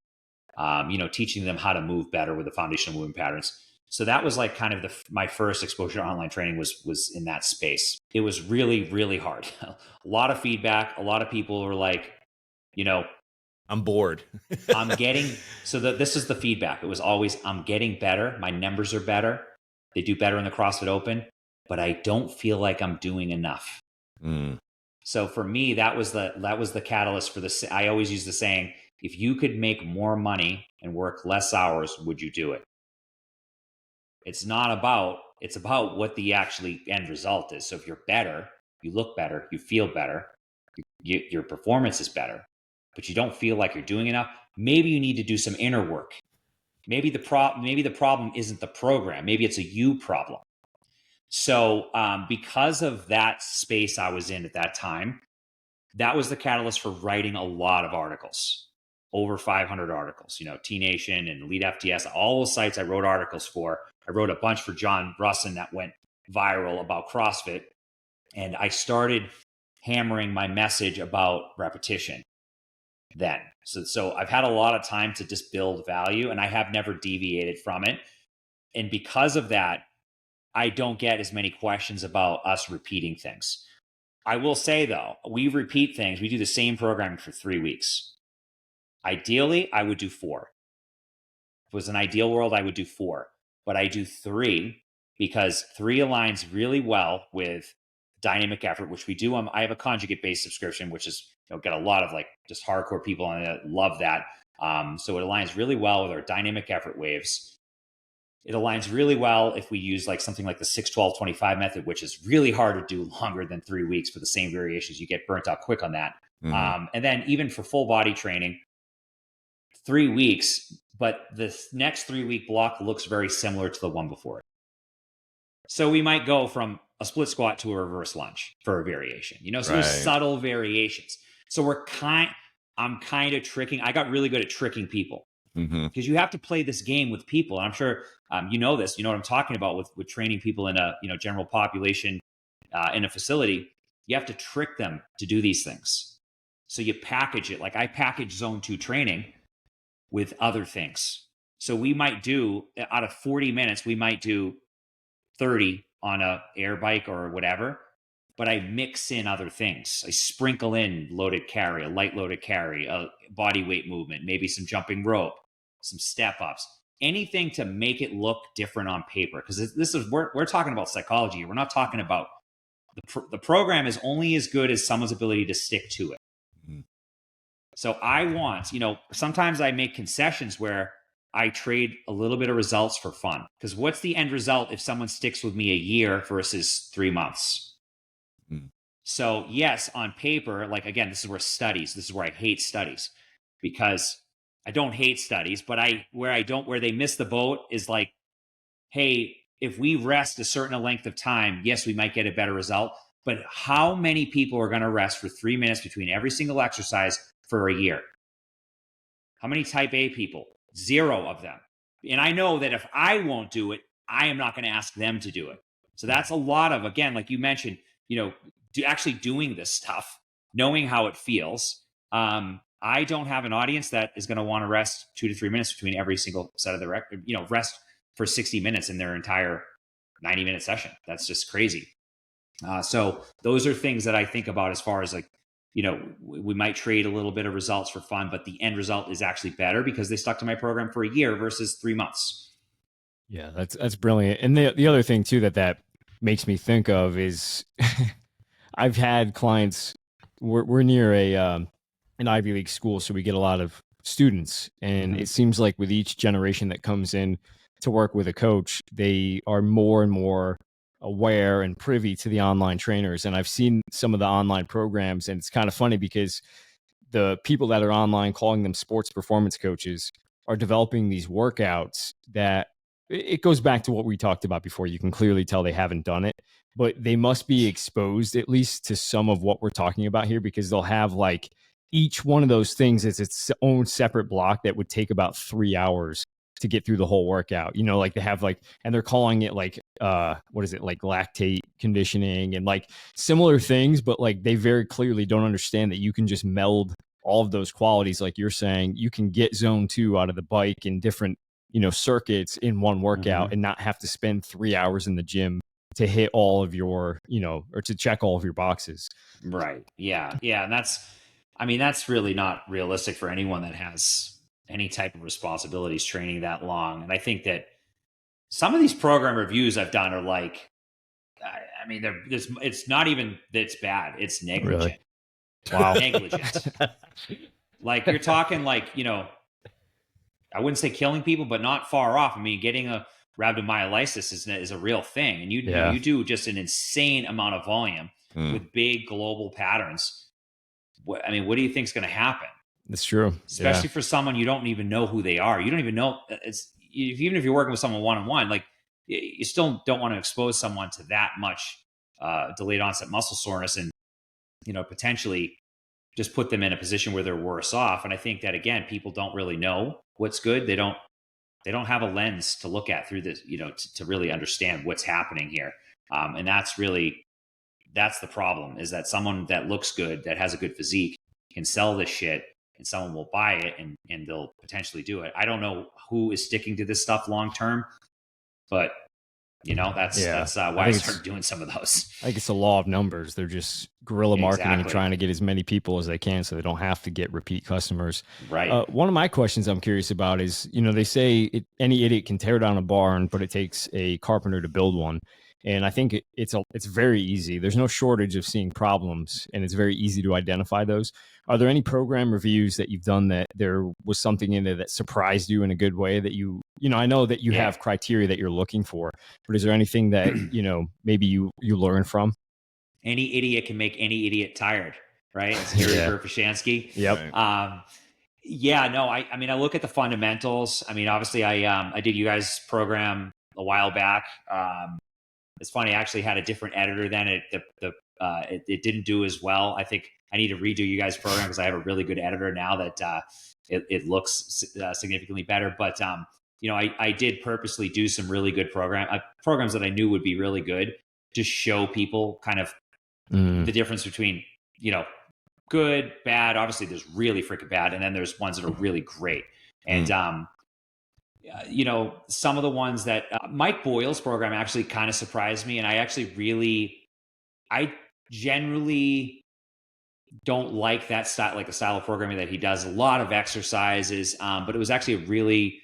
Speaker 4: teaching them how to move better with the foundational movement patterns. So that was like kind of my first exposure to online training was in that space. It was really, really hard. A lot of feedback. A lot of people were like,
Speaker 3: I'm bored.
Speaker 4: This is the feedback. It was always, I'm getting better. My numbers are better. They do better in the CrossFit Open, but I don't feel like I'm doing enough. So for me, that was the catalyst for this. I always use the saying, if you could make more money and work less hours, would you do it? It's about what the actually end result is. So if you're better, you look better, you feel better, your performance is better, but you don't feel like you're doing enough, maybe you need to do some inner work. Maybe the problem isn't the program. Maybe it's a you problem. So because of that space I was in at that time, that was the catalyst for writing a lot of articles, over 500 articles, T-Nation and Elite FTS, all those sites I wrote articles for. I wrote a bunch for John Brusson that went viral about CrossFit. And I started hammering my message about repetition then. So I've had a lot of time to just build value, and I have never deviated from it. And because of that, I don't get as many questions about us repeating things. I will say though, we repeat things. We do the same programming for 3 weeks. Ideally, I would do 4. If it was an ideal world, I would do 4, but I do 3 because 3 aligns really well with dynamic effort, which we do. I have a conjugate based subscription, which is, got a lot of like just hardcore people on it. Love that. So it aligns really well with our dynamic effort waves. It aligns really well if we use like something like the 6-12-25 method, which is really hard to do longer than 3 weeks for the same variations. You get burnt out quick on that. And then even for full body training, 3 weeks, but the next 3 week block looks very similar to the one before it. So we might go from a split squat to a reverse lunge for a variation, so There's subtle variations. So I'm kind of tricking. I got really good at tricking people because you have to play this game with people. And I'm sure this, what I'm talking about with training people in a, general population in a facility. You have to trick them to do these things. So you package it. Like I package zone 2 training with other things. So we might do, out of 40 minutes, we might do 30 on a air bike or whatever, but I mix in other things. I sprinkle in loaded carry, a light loaded carry, a body weight movement, maybe some jumping rope, some step ups, anything to make it look different on paper. Because we're talking about psychology. We're not talking about the program is only as good as someone's ability to stick to it. So I want, sometimes I make concessions where I trade a little bit of results for fun. Because what's the end result if someone sticks with me a year versus 3 months?
Speaker 3: Mm.
Speaker 4: So yes, on paper, like again, this is where I hate studies, because I don't hate studies, but where they miss the boat is like, hey, if we rest a certain length of time, yes, we might get a better result. But how many people are going to rest for 3 minutes between every single exercise for a year? How many type A people? 0 of them. And I know that if I won't do it, I am not going to ask them to do it. So that's a lot of, again, like you mentioned, actually doing this stuff, knowing how it feels. I don't have an audience that is going to want to rest 2 to 3 minutes between every single set of the record, rest for 60 minutes in their entire 90-minute session. That's just crazy. So those are things that I think about as far as like, we might trade a little bit of results for fun, but the end result is actually better because they stuck to my program for a year versus 3 months.
Speaker 5: Yeah, that's brilliant. And the other thing too that makes me think of is I've had clients. We're near an Ivy League school, so we get a lot of students, and it seems like with each generation that comes in to work with a coach, they are more and more aware and privy to the online trainers. And I've seen some of the online programs, and it's kind of funny because the people that are online calling them sports performance coaches are developing these workouts that it goes back to what we talked about before. You can clearly tell they haven't done it, but they must be exposed at least to some of what we're talking about here, because they'll have like each one of those things is its own separate block that would take about 3 hours to get through the whole workout. Like they have like, and they're calling it like, what is it? Like lactate conditioning and like similar things, but like they very clearly don't understand that you can just meld all of those qualities. Like you're saying, you can get zone 2 out of the bike in different, circuits in one workout and not have to spend 3 hours in the gym to hit all of your, or to check all of your boxes.
Speaker 4: Right. Yeah. Yeah. And that's really not realistic for anyone that has any type of responsibilities training that long. And I think that some of these program reviews I've done are like, it's not even that it's bad. It's negligent.
Speaker 5: Really? Wow.
Speaker 4: Negligent. Like you're talking like, I wouldn't say killing people, but not far off. Getting a rhabdomyolysis is a real thing. And you do just an insane amount of volume with big global patterns. What do you think is going to happen?
Speaker 5: That's true.
Speaker 4: Especially for someone you don't even know who they are. You don't even know. Even if you're working with someone one-on-one, like you still don't want to expose someone to that much delayed onset muscle soreness and, potentially just put them in a position where they're worse off. And I think that, again, people don't really know what's good. They don't have a lens to look at through this, to really understand what's happening here. And that's the problem, is that someone that looks good, that has a good physique, can sell this shit and someone will buy it and they'll potentially do it. I don't know who is sticking to this stuff long-term, but that's why I started doing some of those. I
Speaker 5: think it's a law of numbers. They're just guerrilla marketing and trying to get as many people as they can so they don't have to get repeat customers.
Speaker 4: Right.
Speaker 5: One of my questions I'm curious about is, they say any idiot can tear down a barn, but it takes a carpenter to build one. And I think it's very easy. There's no shortage of seeing problems, and it's very easy to identify those. Are there any program reviews that you've done that there was something in there that surprised you in a good way that I know that you have criteria that you're looking for, but is there anything that, maybe you learn from?
Speaker 4: Any idiot can make any idiot tired, right? It's Gary Verkhoshansky.
Speaker 5: Yep.
Speaker 4: I look at the fundamentals. Obviously I did you guys' program a while back. It's funny, I actually had a different editor then. It didn't do as well. I think I need to redo you guys' program because I have a really good editor now that it looks significantly better. But I did purposely do some really good programs that I knew would be really good to show people kind of the difference between good, bad. Obviously, there's really freaking bad, and then there's ones that are really great. And some of the ones that Mike Boyle's program actually kind of surprised me. And I generally don't like that style, like the style of programming that he does. A lot of exercises, but it was actually a really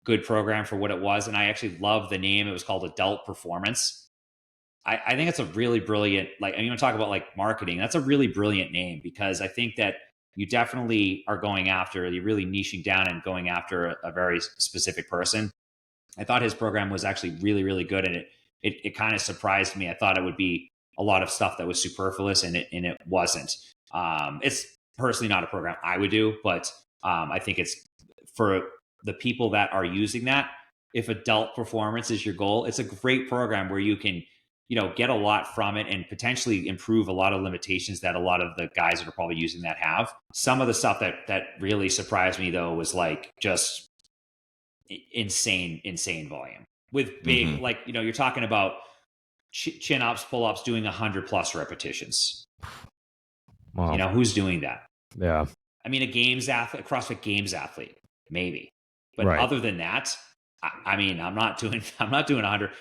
Speaker 4: good program for what it was. And I actually love the name. It was called Adult Performance. I think it's a really brilliant, talk about like marketing. That's a really brilliant name, because I think that you definitely are going after, you're really niching down and going after a very specific person. I thought his program was actually really, really good, and it kind of surprised me. I thought it would be a lot of stuff that was superfluous, and it wasn't. It's personally not a program I would do, but I think it's for the people that are using that. If adult performance is your goal, it's a great program where you can, get a lot from it and potentially improve a lot of limitations that a lot of the guys that are probably using that have. Some of the stuff that really surprised me though was like just insane volume with big, like, you're talking about chin ups, pull ups, doing 100+ repetitions.
Speaker 5: Wow.
Speaker 4: Who's doing that?
Speaker 5: Yeah.
Speaker 4: I mean, a CrossFit Games athlete, maybe, but
Speaker 5: Right.
Speaker 4: other than that, I mean, I'm not doing 100,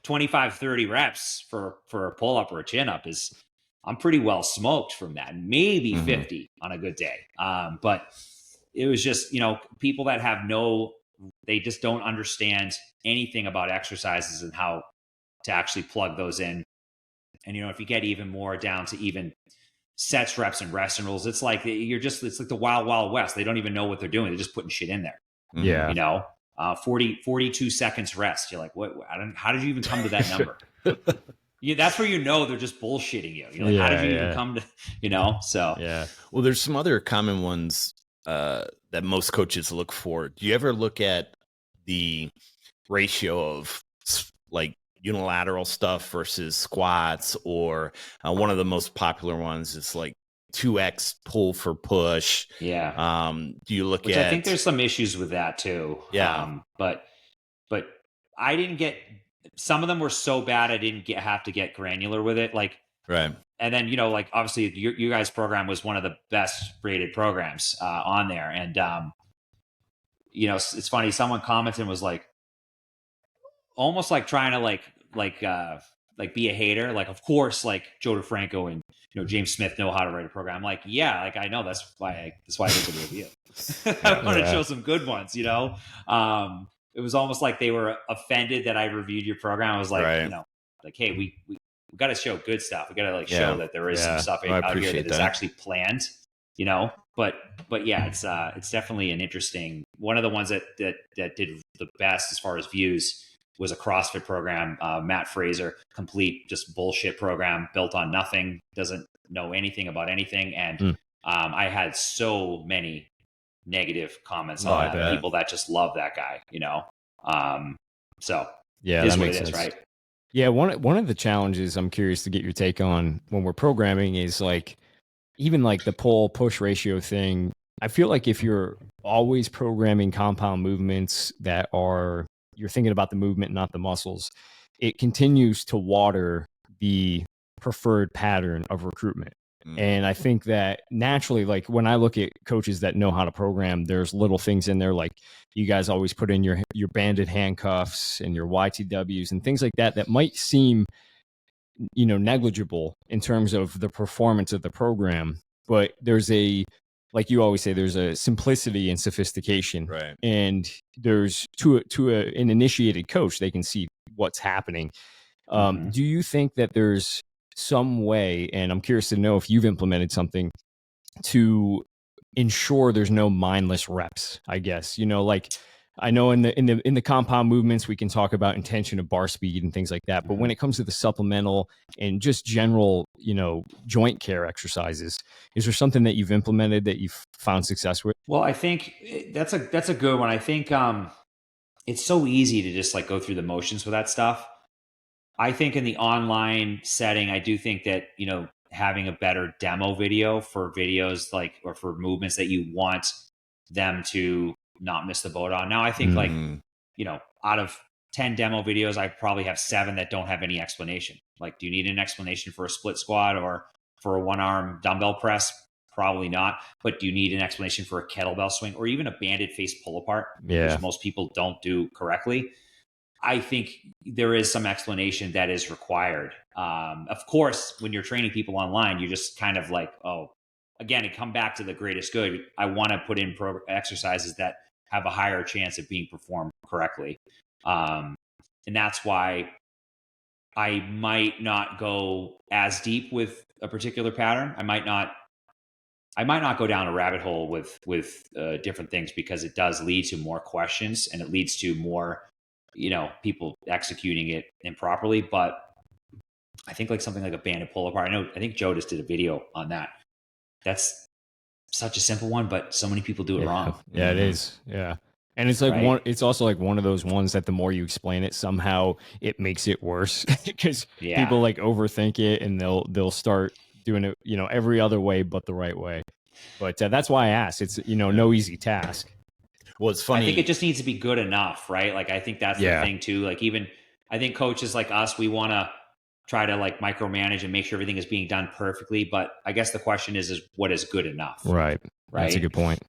Speaker 4: 25, 30 reps for a pull up or a chin up I'm pretty well smoked from that. Maybe 50 on a good day. But it was just, people that they just don't understand anything about exercises and how to actually plug those in. And, if you get even more down to even sets, reps, and rest intervals, it's like it's like the wild, wild west. They don't even know what they're doing. They're just putting shit in there.
Speaker 5: Yeah.
Speaker 4: 42 seconds rest. You're like, what? How did you even come to that number? That's where they're just bullshitting you. You're like, how did you even come to, So
Speaker 3: yeah. Well, there's some other common ones that most coaches look for. Do you ever look at the ratio of like unilateral stuff versus squats, or one of the most popular ones is like 2x pull for push?
Speaker 4: Yeah.
Speaker 3: Do you look
Speaker 4: Which
Speaker 3: at?
Speaker 4: I think there's some issues with that too.
Speaker 3: Yeah.
Speaker 4: But I didn't get. Some of them were so bad I didn't have to get granular with it. Like,
Speaker 3: right.
Speaker 4: And then like obviously your guys' program was one of the best rated programs on there, and it's funny. Someone commented and was like, almost like trying to like be a hater. Like, of course, like Joe DeFranco and James Smith know how to write a program. I'm like, yeah, like I know. That's why I did the review. I want to show some good ones. It was almost like they were offended that I reviewed your program. I was like,
Speaker 3: right.
Speaker 4: Like, hey, we got to show good stuff. We got to show that there is some stuff out here that is actually planned. But yeah, it's definitely an interesting one. Of the ones that did the best as far as views was a CrossFit program. Matt Fraser, complete just bullshit program built on nothing, doesn't know anything about anything. And I had so many negative comments on that. People that just love that guy, So
Speaker 5: yeah,
Speaker 4: is
Speaker 5: that
Speaker 4: what
Speaker 5: makes
Speaker 4: it is,
Speaker 5: sense.
Speaker 4: right?
Speaker 5: Yeah, one of the challenges I'm curious to get your take on when we're programming is like even like the pull push ratio thing. I feel like if you're always programming compound movements that are you're thinking about the movement, not the muscles, it continues to water the preferred pattern of recruitment. And I think that naturally, like when I look at coaches that know how to program, there's little things in there like you guys always put in your banded handcuffs and your YTWs and things like that might seem, negligible in terms of the performance of the program. But there's like you always say, there's a simplicity and sophistication.
Speaker 3: Right.
Speaker 5: And there's to an initiated coach, they can see what's happening. Do you think that there's some way, and I'm curious to know if you've implemented something to ensure there's no mindless reps, I guess, like I know in the compound movements, we can talk about intention of bar speed and things like that. But when it comes to the supplemental and just general, joint care exercises, is there something that you've implemented that you've found success with?
Speaker 4: Well, I think that's a good one. I think it's so easy to just like go through the motions with that stuff. I think in the online setting, I do think that, having a better demo video for videos or for movements that you want them to not miss the boat on. Now, I think out of 10 demo videos, I probably have 7 that don't have any explanation. Like, do you need an explanation for a split squat or for a 1-arm dumbbell press? Probably not. But do you need an explanation for a kettlebell swing or even a banded face pull apart, which most people don't do correctly? I think there is some explanation that is required. Of course, when you're training people online, you're just kind of like, again, it come back to the greatest good. I want to put in exercises that have a higher chance of being performed correctly. And that's why I might not go as deep with a particular pattern. I might not I might not go down a rabbit hole with different things, because it does lead to more questions and it leads to more, people executing it improperly. But I think like something like a banded pull apart. I think Joe just did a video on that. That's such a simple one, but so many people do it wrong.
Speaker 5: Yeah, it is. Yeah. And it's like
Speaker 4: Right?
Speaker 5: it's also like one of those ones that the more you explain it, somehow it makes it worse because
Speaker 4: Yeah.
Speaker 5: people like overthink it and they'll start doing it, every other way but the right way. But that's why I asked. It's, no easy task.
Speaker 3: Well, it's funny.
Speaker 4: I think it just needs to be good enough, right? Like, I think that's the thing too. Like, even I think coaches like us, we want to try to like micromanage and make sure everything is being done perfectly. But I guess the question is what is good enough?
Speaker 5: Right. That's a good point.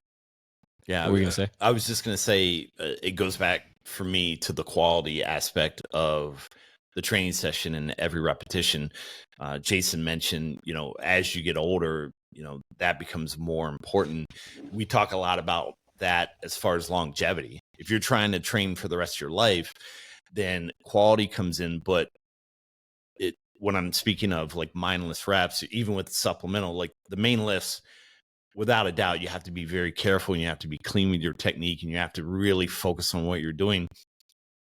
Speaker 3: Yeah.
Speaker 5: What were you going to say?
Speaker 3: I was just going to say it goes back for me to the quality aspect of the training session and every repetition. Jason mentioned, as you get older, that becomes more important. We talk a lot about that as far as longevity. If you're trying to train for the rest of your life, then quality comes in. But when I'm speaking of like mindless reps, even with supplemental, like the main lifts, without a doubt, you have to be very careful and you have to be clean with your technique and you have to really focus on what you're doing.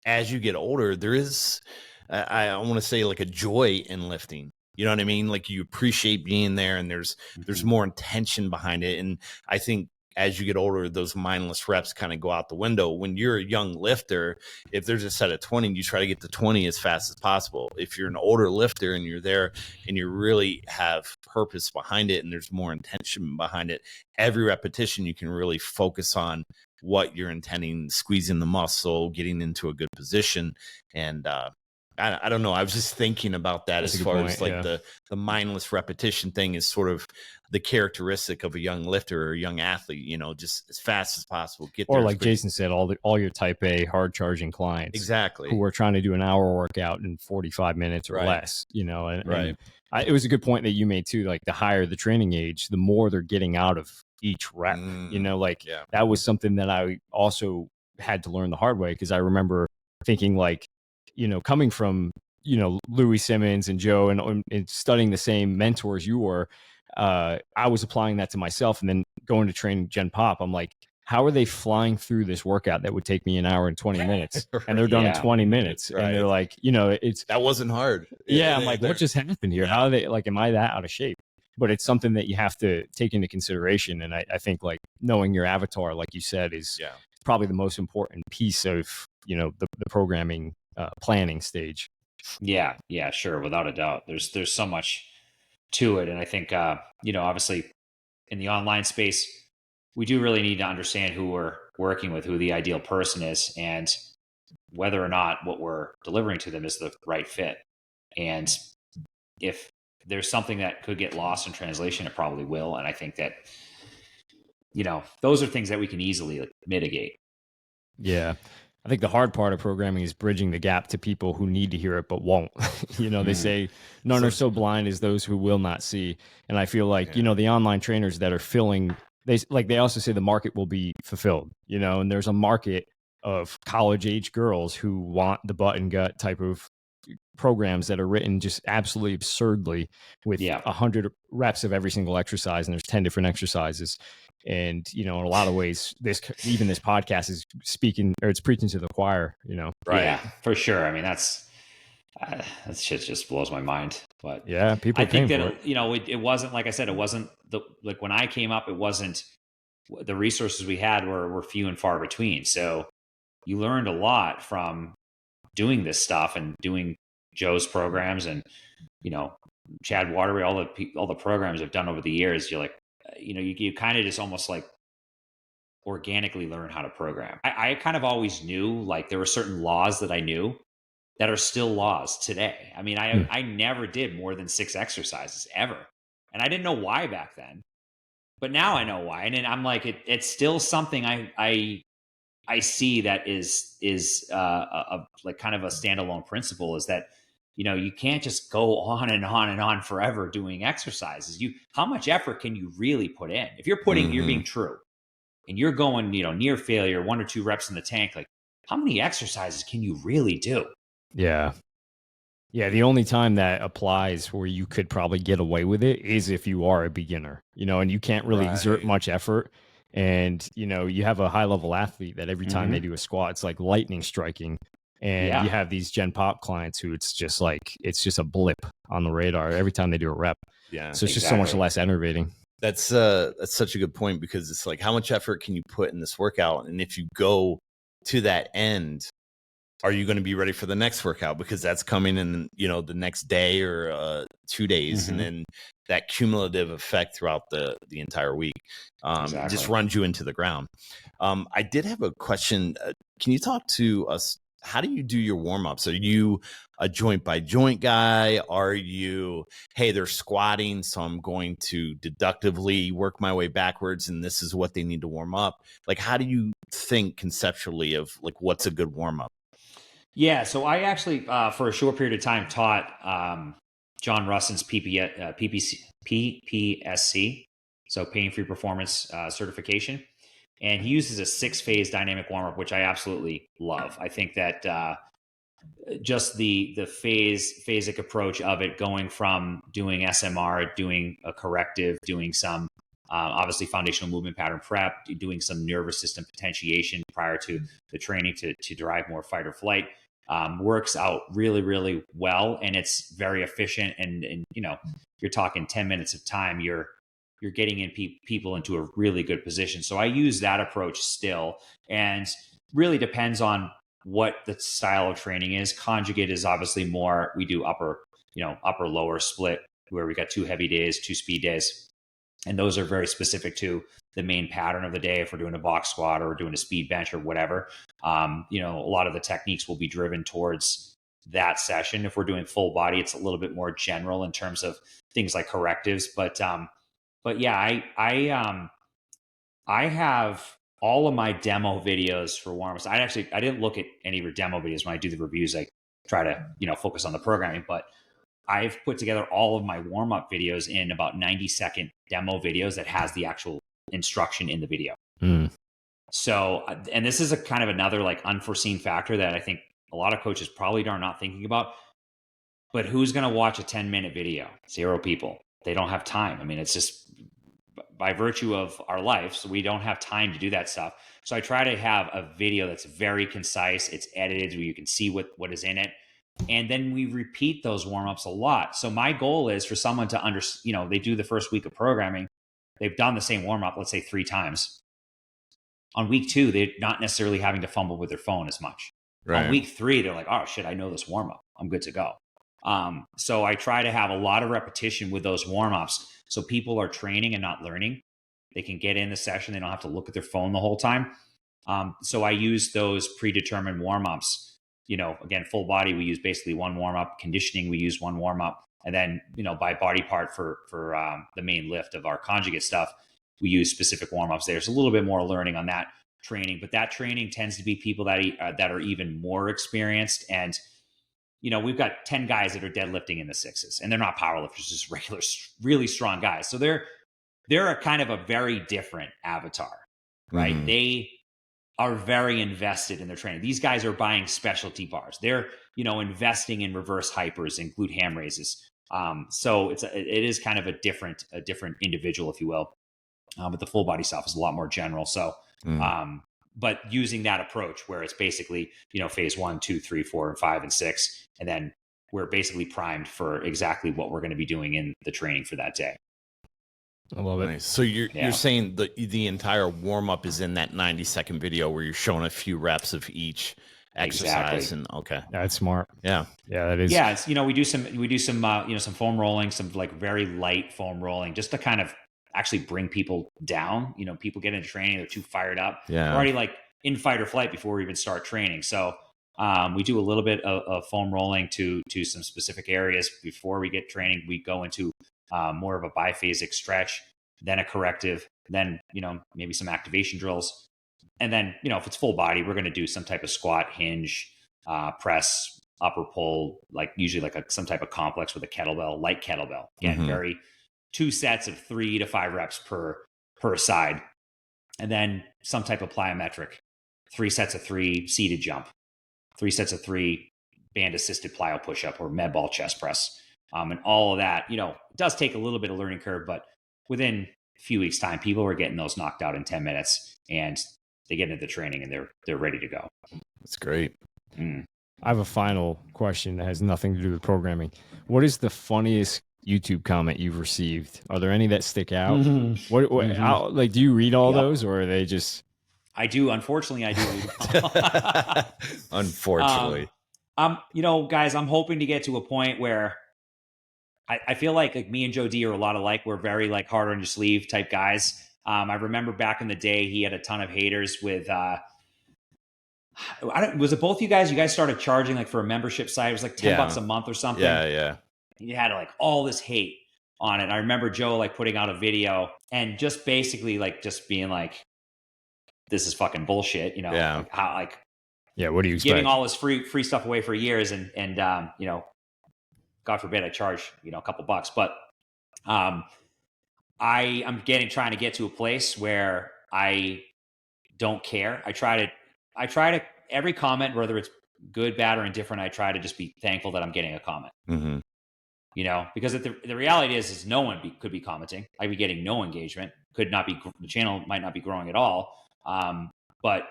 Speaker 3: As you get older, there is, I want to say, like a joy in lifting. You know what I mean? Like you appreciate being there and there's more intention behind it. And I think as you get older, those mindless reps kind of go out the window. When you're a young lifter, if there's a set of 20, you try to get to 20 as fast as possible. If you're an older lifter and you're there and you really have purpose behind it and there's more intention behind it, every repetition you can really focus on what you're intending, squeezing the muscle, getting into a good position. And I don't know. I was just thinking about that. That's as far as like the mindless repetition thing is sort of the characteristic of a young lifter or a young athlete, just as fast as possible. Get there.
Speaker 5: Or like Jason said, all your type A hard charging clients.
Speaker 3: Exactly.
Speaker 5: Who are trying to do an hour workout in 45 minutes or less, and it was a good point that you made too. Like the higher the training age, the more they're getting out of each rep, that was something that I also had to learn the hard way. Cause I remember thinking like, coming from, Louis Simmons and Joe and studying the same mentors you were, I was applying that to myself and then going to train Gen Pop. I'm like, how are they flying through this workout that would take me an hour and 20 minutes and they're done in 20 minutes. And they're like, that
Speaker 3: wasn't hard.
Speaker 5: Yeah. I'm like, what just happened here? How are they like, am I that out of shape? But it's something that you have to take into consideration. And I think like knowing your avatar, like you said, is probably the most important piece of, the programming planning stage.
Speaker 4: Yeah, sure. Without a doubt. There's so much to it. And I think, obviously in the online space, we do really need to understand who we're working with, who the ideal person is, and whether or not what we're delivering to them is the right fit. And if there's something that could get lost in translation, it probably will. And I think that, those are things that we can easily mitigate.
Speaker 5: Yeah. I think the hard part of programming is bridging the gap to people who need to hear it but won't. They say none are so blind as those who will not see. And I feel like, the online trainers that are filling, they also say the market will be fulfilled, and there's a market of college age girls who want the butt and gut type of programs that are written just absolutely absurdly with 100 reps of every single exercise. And there's 10 different exercises. And, in a lot of ways, this podcast is speaking, or it's preaching to the choir,
Speaker 4: Right. Yeah, for sure. I mean, that shit just blows my mind. But
Speaker 5: yeah, people.
Speaker 4: I think that, it wasn't, like I said, it wasn't like when I came up, it wasn't, the resources we had were few and far between. So you learned a lot from doing this stuff and doing Joe's programs and, Chad Waterbury, all the programs I've done over the years. You're like, you kind of just almost like organically learn how to program. I kind of always knew like there were certain laws that I knew that are still laws today. I mean, I never did more than 6 exercises ever. And I didn't know why back then, but now I know why. And then I'm like, it's still something I see that is like kind of a standalone principle, is that, you can't just go on and on and on forever doing exercises. How much effort can you really put in? If you're you're being true and you're going, near failure, 1 or 2 reps in the tank, like how many exercises can you really do?
Speaker 5: Yeah. Yeah, the only time that applies where you could probably get away with it is if you are a beginner, and you can't really exert
Speaker 3: Right.
Speaker 5: much effort. And, you have a high level athlete that every time they do a squat, it's like lightning striking. And you
Speaker 4: Yeah,
Speaker 5: have these Gen Pop clients who it's just a blip on the radar every time they do a rep.
Speaker 3: Yeah.
Speaker 5: So it's just so much
Speaker 4: exactly.
Speaker 5: less enervating.
Speaker 3: That's such a good point, because it's like, how much effort can you put in this workout? And if you go to that end, are you going to be ready for the next workout? Because that's coming in, the next day or 2 days. And then that cumulative effect throughout the entire week just runs you into the ground. I did have a question. Can you talk to us? How do you do your warm-ups? Are you a joint by joint guy? Are you, hey, they're squatting, so I'm going to deductively work my way backwards, and this is what they need to warm up? Like, how do you think conceptually of like what's a good warm-up?
Speaker 4: Yeah, so I actually, for a short period of time, taught John Russin's PPSC, so Pain-Free Performance certification. And he uses a 6-phase dynamic warm-up, which I absolutely love. I think that just the phasic approach of it, going from doing SMR, doing a corrective, doing some obviously foundational movement pattern prep, doing some nervous system potentiation prior to the training to drive more fight or flight, works out really, really well. And it's very efficient. And you're talking 10 minutes of time, you're getting in people into a really good position. So I use that approach still, and really depends on what the style of training is. Conjugate is obviously more, we do upper lower split, where we got 2 heavy days, 2 speed days. And those are very specific to the main pattern of the day. If we're doing a box squat or we're doing a speed bench or whatever, a lot of the techniques will be driven towards that session. If we're doing full body, it's a little bit more general in terms of things like correctives. But yeah, I have all of my demo videos for warm-ups. I didn't look at any of your demo videos when I do the reviews. I try to focus on the programming, but I've put together all of my warm-up videos in about 90-second demo videos that has the actual instruction in the video. So, and this is a kind of another like unforeseen factor that I think a lot of coaches probably are not thinking about. But who's going to watch a 10-minute video? 0 people. They don't have time. I mean, it's just by virtue of our life, so we don't have time to do that stuff. So I try to have a video that's very concise. It's edited where you can see what is in it. And then we repeat those warm-ups a lot. So my goal is for someone to understand, they do the first week of programming, they've done the same warm-up, let's say 3 times. On week 2, they're not necessarily having to fumble with their phone as much. Right. On week 3, they're like, oh shit, I know this warm-up, I'm good to go. So I try to have a lot of repetition with those warm-ups, so people are training and not learning. They can get in the session, they don't have to look at their phone the whole time. So I use those predetermined warm-ups. Again, full body, we use basically 1 warm-up. Conditioning, we use 1 warm-up. And then, by body part for the main lift of our conjugate stuff, we use specific warm-ups. There's a little bit more learning on that training, but that training tends to be people that are even more experienced. And, we've got 10 guys that are deadlifting in the 6s, and they're not powerlifters, just regular, really strong guys. So they're a kind of a very different avatar, right? They are very invested in their training. These guys are buying specialty bars. They're, investing in reverse hypers and glute ham raises. So it is kind of a different individual, if you will. But the full body stuff is a lot more general. So, but using that approach where it's basically, phase 1, 2, 3, 4, and 5, and 6, and then we're basically primed for exactly what we're going to be doing in the training for that day.
Speaker 5: I love it.
Speaker 3: Nice. So you're saying the entire warm up is in that 90-second video where you're showing a few reps of each exercise. Exactly. And okay,
Speaker 5: that's smart.
Speaker 3: Yeah,
Speaker 5: that is.
Speaker 4: Yeah, it's, we do some some foam rolling, some like very light foam rolling, just to kind of actually bring people down. People get into training, they're too fired up.
Speaker 3: Yeah,
Speaker 4: they're already like in fight or flight before we even start training. So we do a little bit of foam rolling to some specific areas before we get training. We go into more of a biphasic stretch, then a corrective, then maybe some activation drills, and then if it's full body, we're going to do some type of squat, hinge, press, upper pull, like usually like some type of complex with a kettlebell, light kettlebell. Again, very 2 sets of 3 to 5 reps per side, and then some type of plyometric, 3 sets of 3 seated jump, 3 sets of 3 band assisted plyo push up or med ball chest press. And all of that, it does take a little bit of learning curve, but within a few weeks time, people are getting those knocked out in 10 minutes and they get into the training and they're ready to go.
Speaker 3: That's great.
Speaker 5: I have a final question that has nothing to do with programming. What is the funniest YouTube comment you've received? Are there any that stick out? What do you read all those, or are they just?
Speaker 4: I do. Unfortunately, I do read them.
Speaker 3: Unfortunately.
Speaker 4: Guys, I'm hoping to get to a point where I feel like me and Joe D are a lot alike. We're very like hard on your sleeve type guys. I remember back in the day, he had a ton of haters with, was it both you guys? You guys started charging like for a membership site. It was like $10 a month or something.
Speaker 3: Yeah.
Speaker 4: You had like all this hate on it. I remember Joe like putting out a video and just basically like just being like, this is fucking bullshit. Like how like,
Speaker 5: what do you expect?
Speaker 4: Giving all this free stuff away for years and God forbid I charge, a couple bucks, but, I'm trying to get to a place where I don't care. I try to every comment, whether it's good, bad, or indifferent, I try to just be thankful that I'm getting a comment.
Speaker 3: Mm-hmm.
Speaker 4: Because the reality is no one could be commenting. I'd be getting no engagement. The channel might not be growing at all. But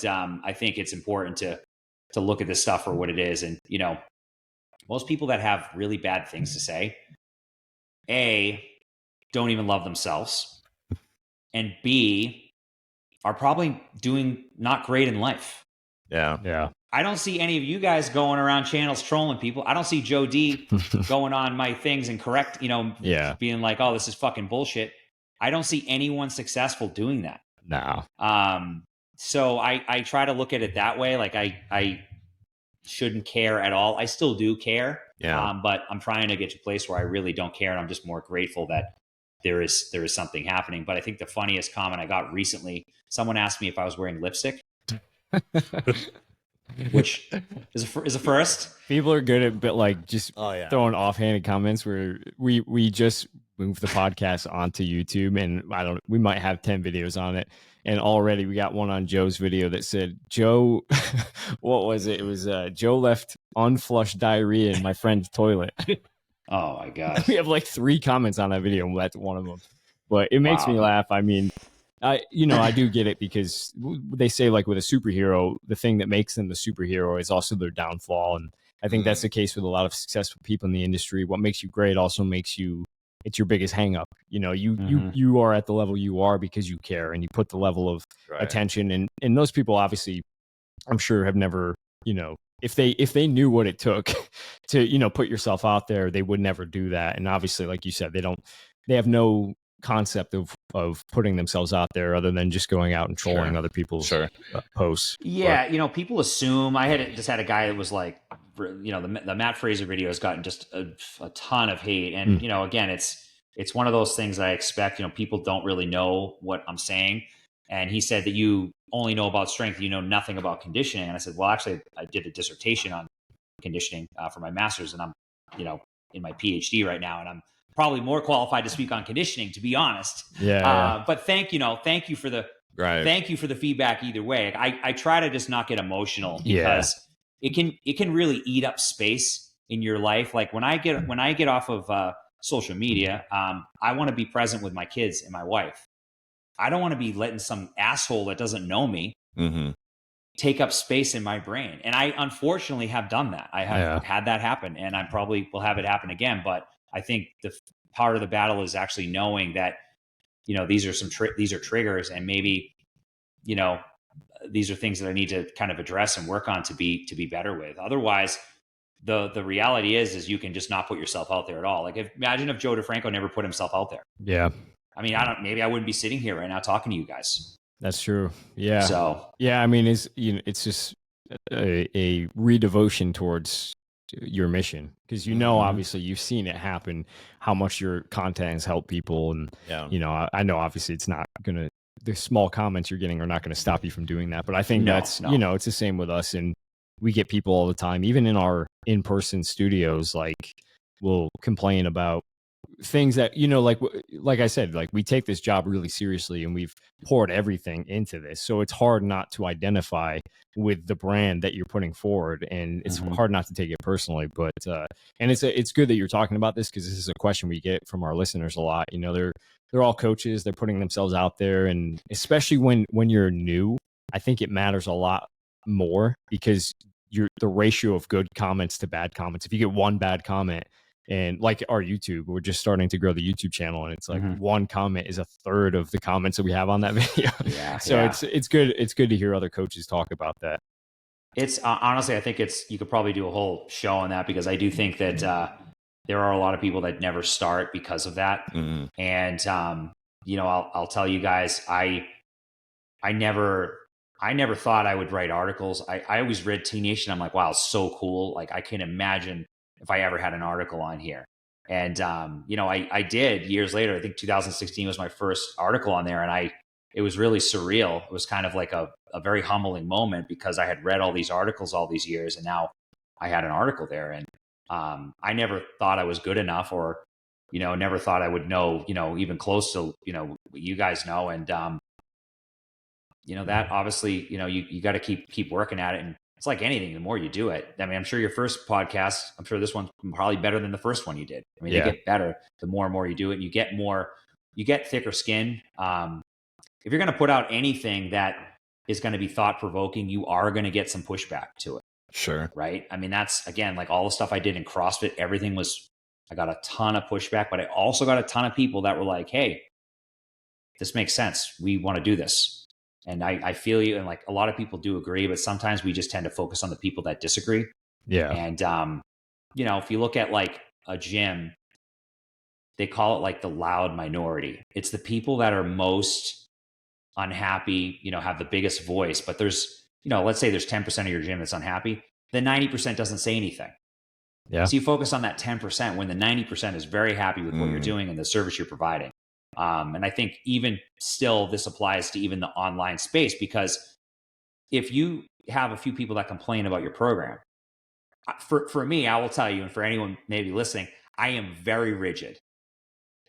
Speaker 4: I think it's important to look at this stuff for what it is. And, most people that have really bad things to say, A, don't even love themselves, and B, are probably doing not great in life.
Speaker 3: Yeah.
Speaker 4: I don't see any of you guys going around channels trolling people. I don't see Joe D going on my things and being like, oh, this is fucking bullshit. I don't see anyone successful doing that.
Speaker 5: No.
Speaker 4: So I try to look at it that way. Like I shouldn't care at all. I still do care.
Speaker 3: Yeah.
Speaker 4: But I'm trying to get to a place where I really don't care. And I'm just more grateful that there is something happening. But I think the funniest comment I got recently, someone asked me if I was wearing lipstick, which is a first.
Speaker 5: People are good at just throwing offhanded comments where we just moved the podcast onto YouTube and we might have 10 videos on it. And already we got one on Joe's video that said, Joe, what was it? It was Joe left unflushed diarrhea in my friend's toilet.
Speaker 4: Oh my God.
Speaker 5: We have like 3 comments on that video, and that's one of them. But it makes me laugh. I mean, I do get it, because they say like with a superhero, the thing that makes them the superhero is also their downfall. And I think that's the case with a lot of successful people in the industry. What makes you great also makes you, it's your biggest hang up. You are at the level you are because you care and you put the level of attention. And those people obviously, I'm sure, have never, if they knew what it took to, put yourself out there, they would never do that. And obviously, like you said, they have no concept of putting themselves out there other than just going out and trolling other people's posts.
Speaker 4: Yeah. People assume. I just had a guy that was like, the Matt Fraser video has gotten just a ton of hate. And, again, it's one of those things that I expect, people don't really know what I'm saying. And he said that you only know about strength, you know nothing about conditioning. And I said, well, actually, I did a dissertation on conditioning for my master's, and I'm, in my PhD right now, and I'm probably more qualified to speak on conditioning, to be honest. But thank you for the feedback either way. I try to just not get emotional, because it can really eat up space in your life. Like when I get off of social media, I want to be present with my kids and my wife. I don't want to be letting some asshole that doesn't know me take up space in my brain. And I unfortunately have done that. I have had that happen, and I probably will have it happen again. But I think the part of the battle is actually knowing that, these are these are triggers, and maybe, these are things that I need to kind of address and work on to be better with. Otherwise, the reality is you can just not put yourself out there at all. Like imagine if Joe DeFranco never put himself out there.
Speaker 5: Yeah.
Speaker 4: I mean, maybe I wouldn't be sitting here right now talking to you guys.
Speaker 5: That's true. Yeah.
Speaker 4: So,
Speaker 5: yeah, I mean, it's just a redevotion towards your mission, because obviously you've seen it happen, how much your content has helped people. And I know obviously it's not gonna, the small comments you're getting are not going to stop you from doing that, but I think it's the same with us. And we get people all the time, even in our in-person studios, like we'll complain about things that, like I said, like we take this job really seriously and we've poured everything into this. So it's hard not to identify with the brand that you're putting forward, and it's hard not to take it personally. But and it's good that you're talking about this, because this is a question we get from our listeners a lot. They're all coaches, they're putting themselves out there, and especially when you're new, I think it matters a lot more, because the ratio of good comments to bad comments. If you get one bad comment, and like our YouTube, we're just starting to grow the YouTube channel, and it's like one comment is a third of the comments that we have on that video. So it's good. It's good to hear other coaches talk about that.
Speaker 4: It's honestly, I think you could probably do a whole show on that, because I do think that there are a lot of people that never start because of that. And I'll tell you guys, I never thought I would write articles. I always read T Nation. I'm like, wow, it's so cool. Like, I can't imagine if I ever had an article on here. And, I did years later. I think 2016 was my first article on there. And it was really surreal. It was kind of like a very humbling moment, because I had read all these articles all these years, and now I had an article there. And I never thought I was good enough, or, never thought I would know, even close to, what you guys know. And, that obviously, you got to keep working at it. And it's like anything, the more you do it. I mean, I'm sure your first podcast, I'm sure this one's probably better than the first one you did. I mean, they get better the more and more you do it. You get thicker skin. If you're going to put out anything that is going to be thought provoking, you are going to get some pushback to it.
Speaker 3: Sure.
Speaker 4: Right. I mean, that's, again, like all the stuff I did in CrossFit, I got a ton of pushback, but I also got a ton of people that were like, hey, this makes sense. We want to do this. And I feel you. And like a lot of people do agree, but sometimes we just tend to focus on the people that disagree.
Speaker 5: Yeah.
Speaker 4: And, if you look at like a gym, they call it like the loud minority. It's the people that are most unhappy, have the biggest voice, but there's, let's say there's 10% of your gym that's unhappy. The 90% doesn't say anything.
Speaker 5: Yeah.
Speaker 4: So you focus on that 10% when the 90% is very happy with what you're doing and the service you're providing. And I think even still, this applies to even the online space, because if you have a few people that complain about your program, for me, I will tell you, and for anyone maybe listening, I am very rigid.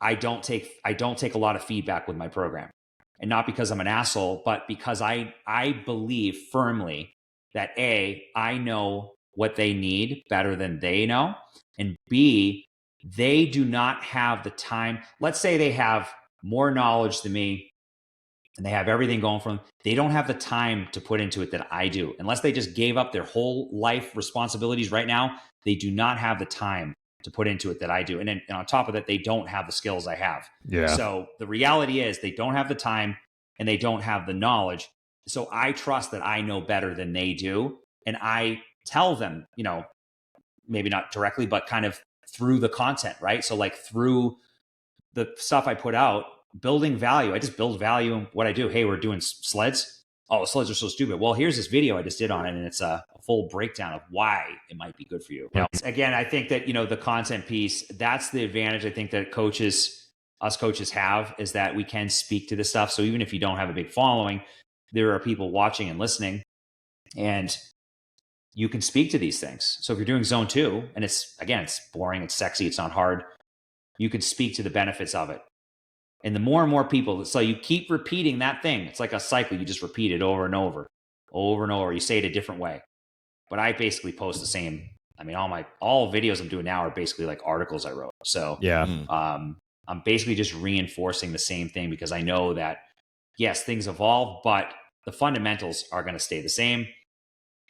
Speaker 4: I don't take a lot of feedback with my program, and not because I'm an asshole, but because I believe firmly that I know what they need better than they know, and B, they do not have the time. Let's say they have more knowledge than me and they have everything going for them. They don't have the time to put into it that I do. Unless they just gave up their whole life responsibilities right now, they do not have the time to put into it that I do. And on top of that, they don't have the skills I have.
Speaker 5: Yeah.
Speaker 4: So the reality is they don't have the time and they don't have the knowledge. So I trust that I know better than they do. And I tell them, maybe not directly, but kind of through the content, right? So like through the stuff I put out, building value. I just build value in what I do. Hey, we're doing sleds. Oh, sleds are so stupid. Well, here's this video I just did on it, and it's a full breakdown of why it might be good for you.
Speaker 5: Yeah.
Speaker 4: Again, I think that, the content piece, that's the advantage I think that us coaches have, is that we can speak to this stuff. So even if you don't have a big following, there are people watching and listening, and you can speak to these things. So if you're doing zone 2 and it's boring, it's sexy, it's not hard, you can speak to the benefits of it. And the more and more people, so you keep repeating that thing. It's like a cycle. You just repeat it over and over, over and over. You say it a different way. But I basically post the same. I mean, all videos I'm doing now are basically like articles I wrote. So
Speaker 5: yeah,
Speaker 4: I'm basically just reinforcing the same thing, because I know that, yes, things evolve, but the fundamentals are going to stay the same.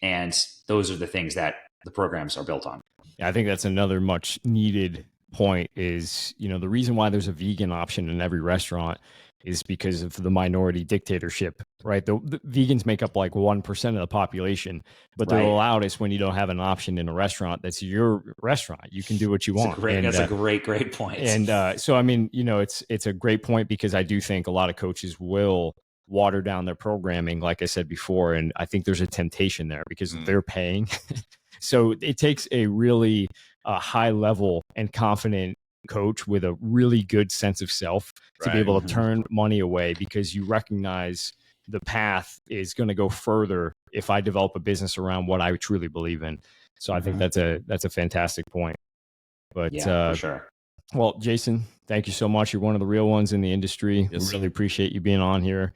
Speaker 4: And those are the things that the programs are built on.
Speaker 5: I think that's another much needed point is, the reason why there's a vegan option in every restaurant is because of the minority dictatorship, right? The vegans make up like 1% of the population, but they're the loudest when you don't have an option in a restaurant. That's your restaurant. You can do what you want.
Speaker 4: That's a great point.
Speaker 5: And so, I mean, it's a great point, because I do think a lot of coaches will water down their programming, like I said before. And I think there's a temptation there because they're paying. So it takes a really high level and confident coach with a really good sense of self to be able to turn money away, because you recognize the path is going to go further if I develop a business around what I truly believe in. So I think that's a fantastic point. But
Speaker 4: for sure.
Speaker 5: Well, Jason, thank you so much. You're one of the real ones in the industry.
Speaker 3: Yes.
Speaker 5: We really appreciate you being on here.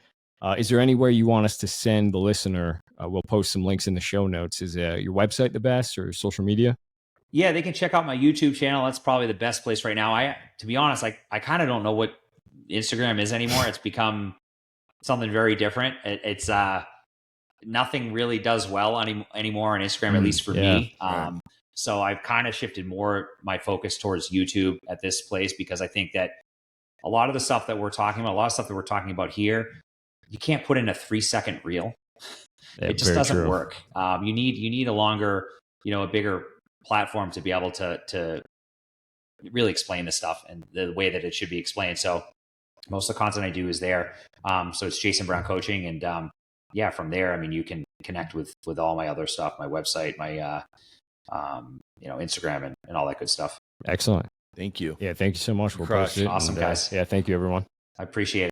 Speaker 5: Is there anywhere you want us to send the listener? We'll post some links in the show notes. Is your website the best, or social media?
Speaker 4: Yeah, they can check out my YouTube channel. That's probably the best place right now. To be honest, I kind of don't know what Instagram is anymore. It's become something very different. It's nothing really does well anymore on Instagram, at least for me.
Speaker 3: Right.
Speaker 4: So I've kind of shifted more my focus towards YouTube at this place, because I think that a lot of the stuff that we're talking about, here, you can't put in a 3-second reel.
Speaker 5: Yeah,
Speaker 4: it just doesn't work. You need a longer, a bigger platform to be able to really explain the stuff and the way that it should be explained. So most of the content I do is there. So it's Jason Brown Coaching, and from there, I mean, you can connect with all my other stuff, my website, my Instagram, and all that good stuff.
Speaker 5: Excellent.
Speaker 3: Thank you.
Speaker 5: Yeah, thank you so much. We'll post it.
Speaker 4: Awesome, guys.
Speaker 5: Yeah, thank you, everyone.
Speaker 4: I appreciate it.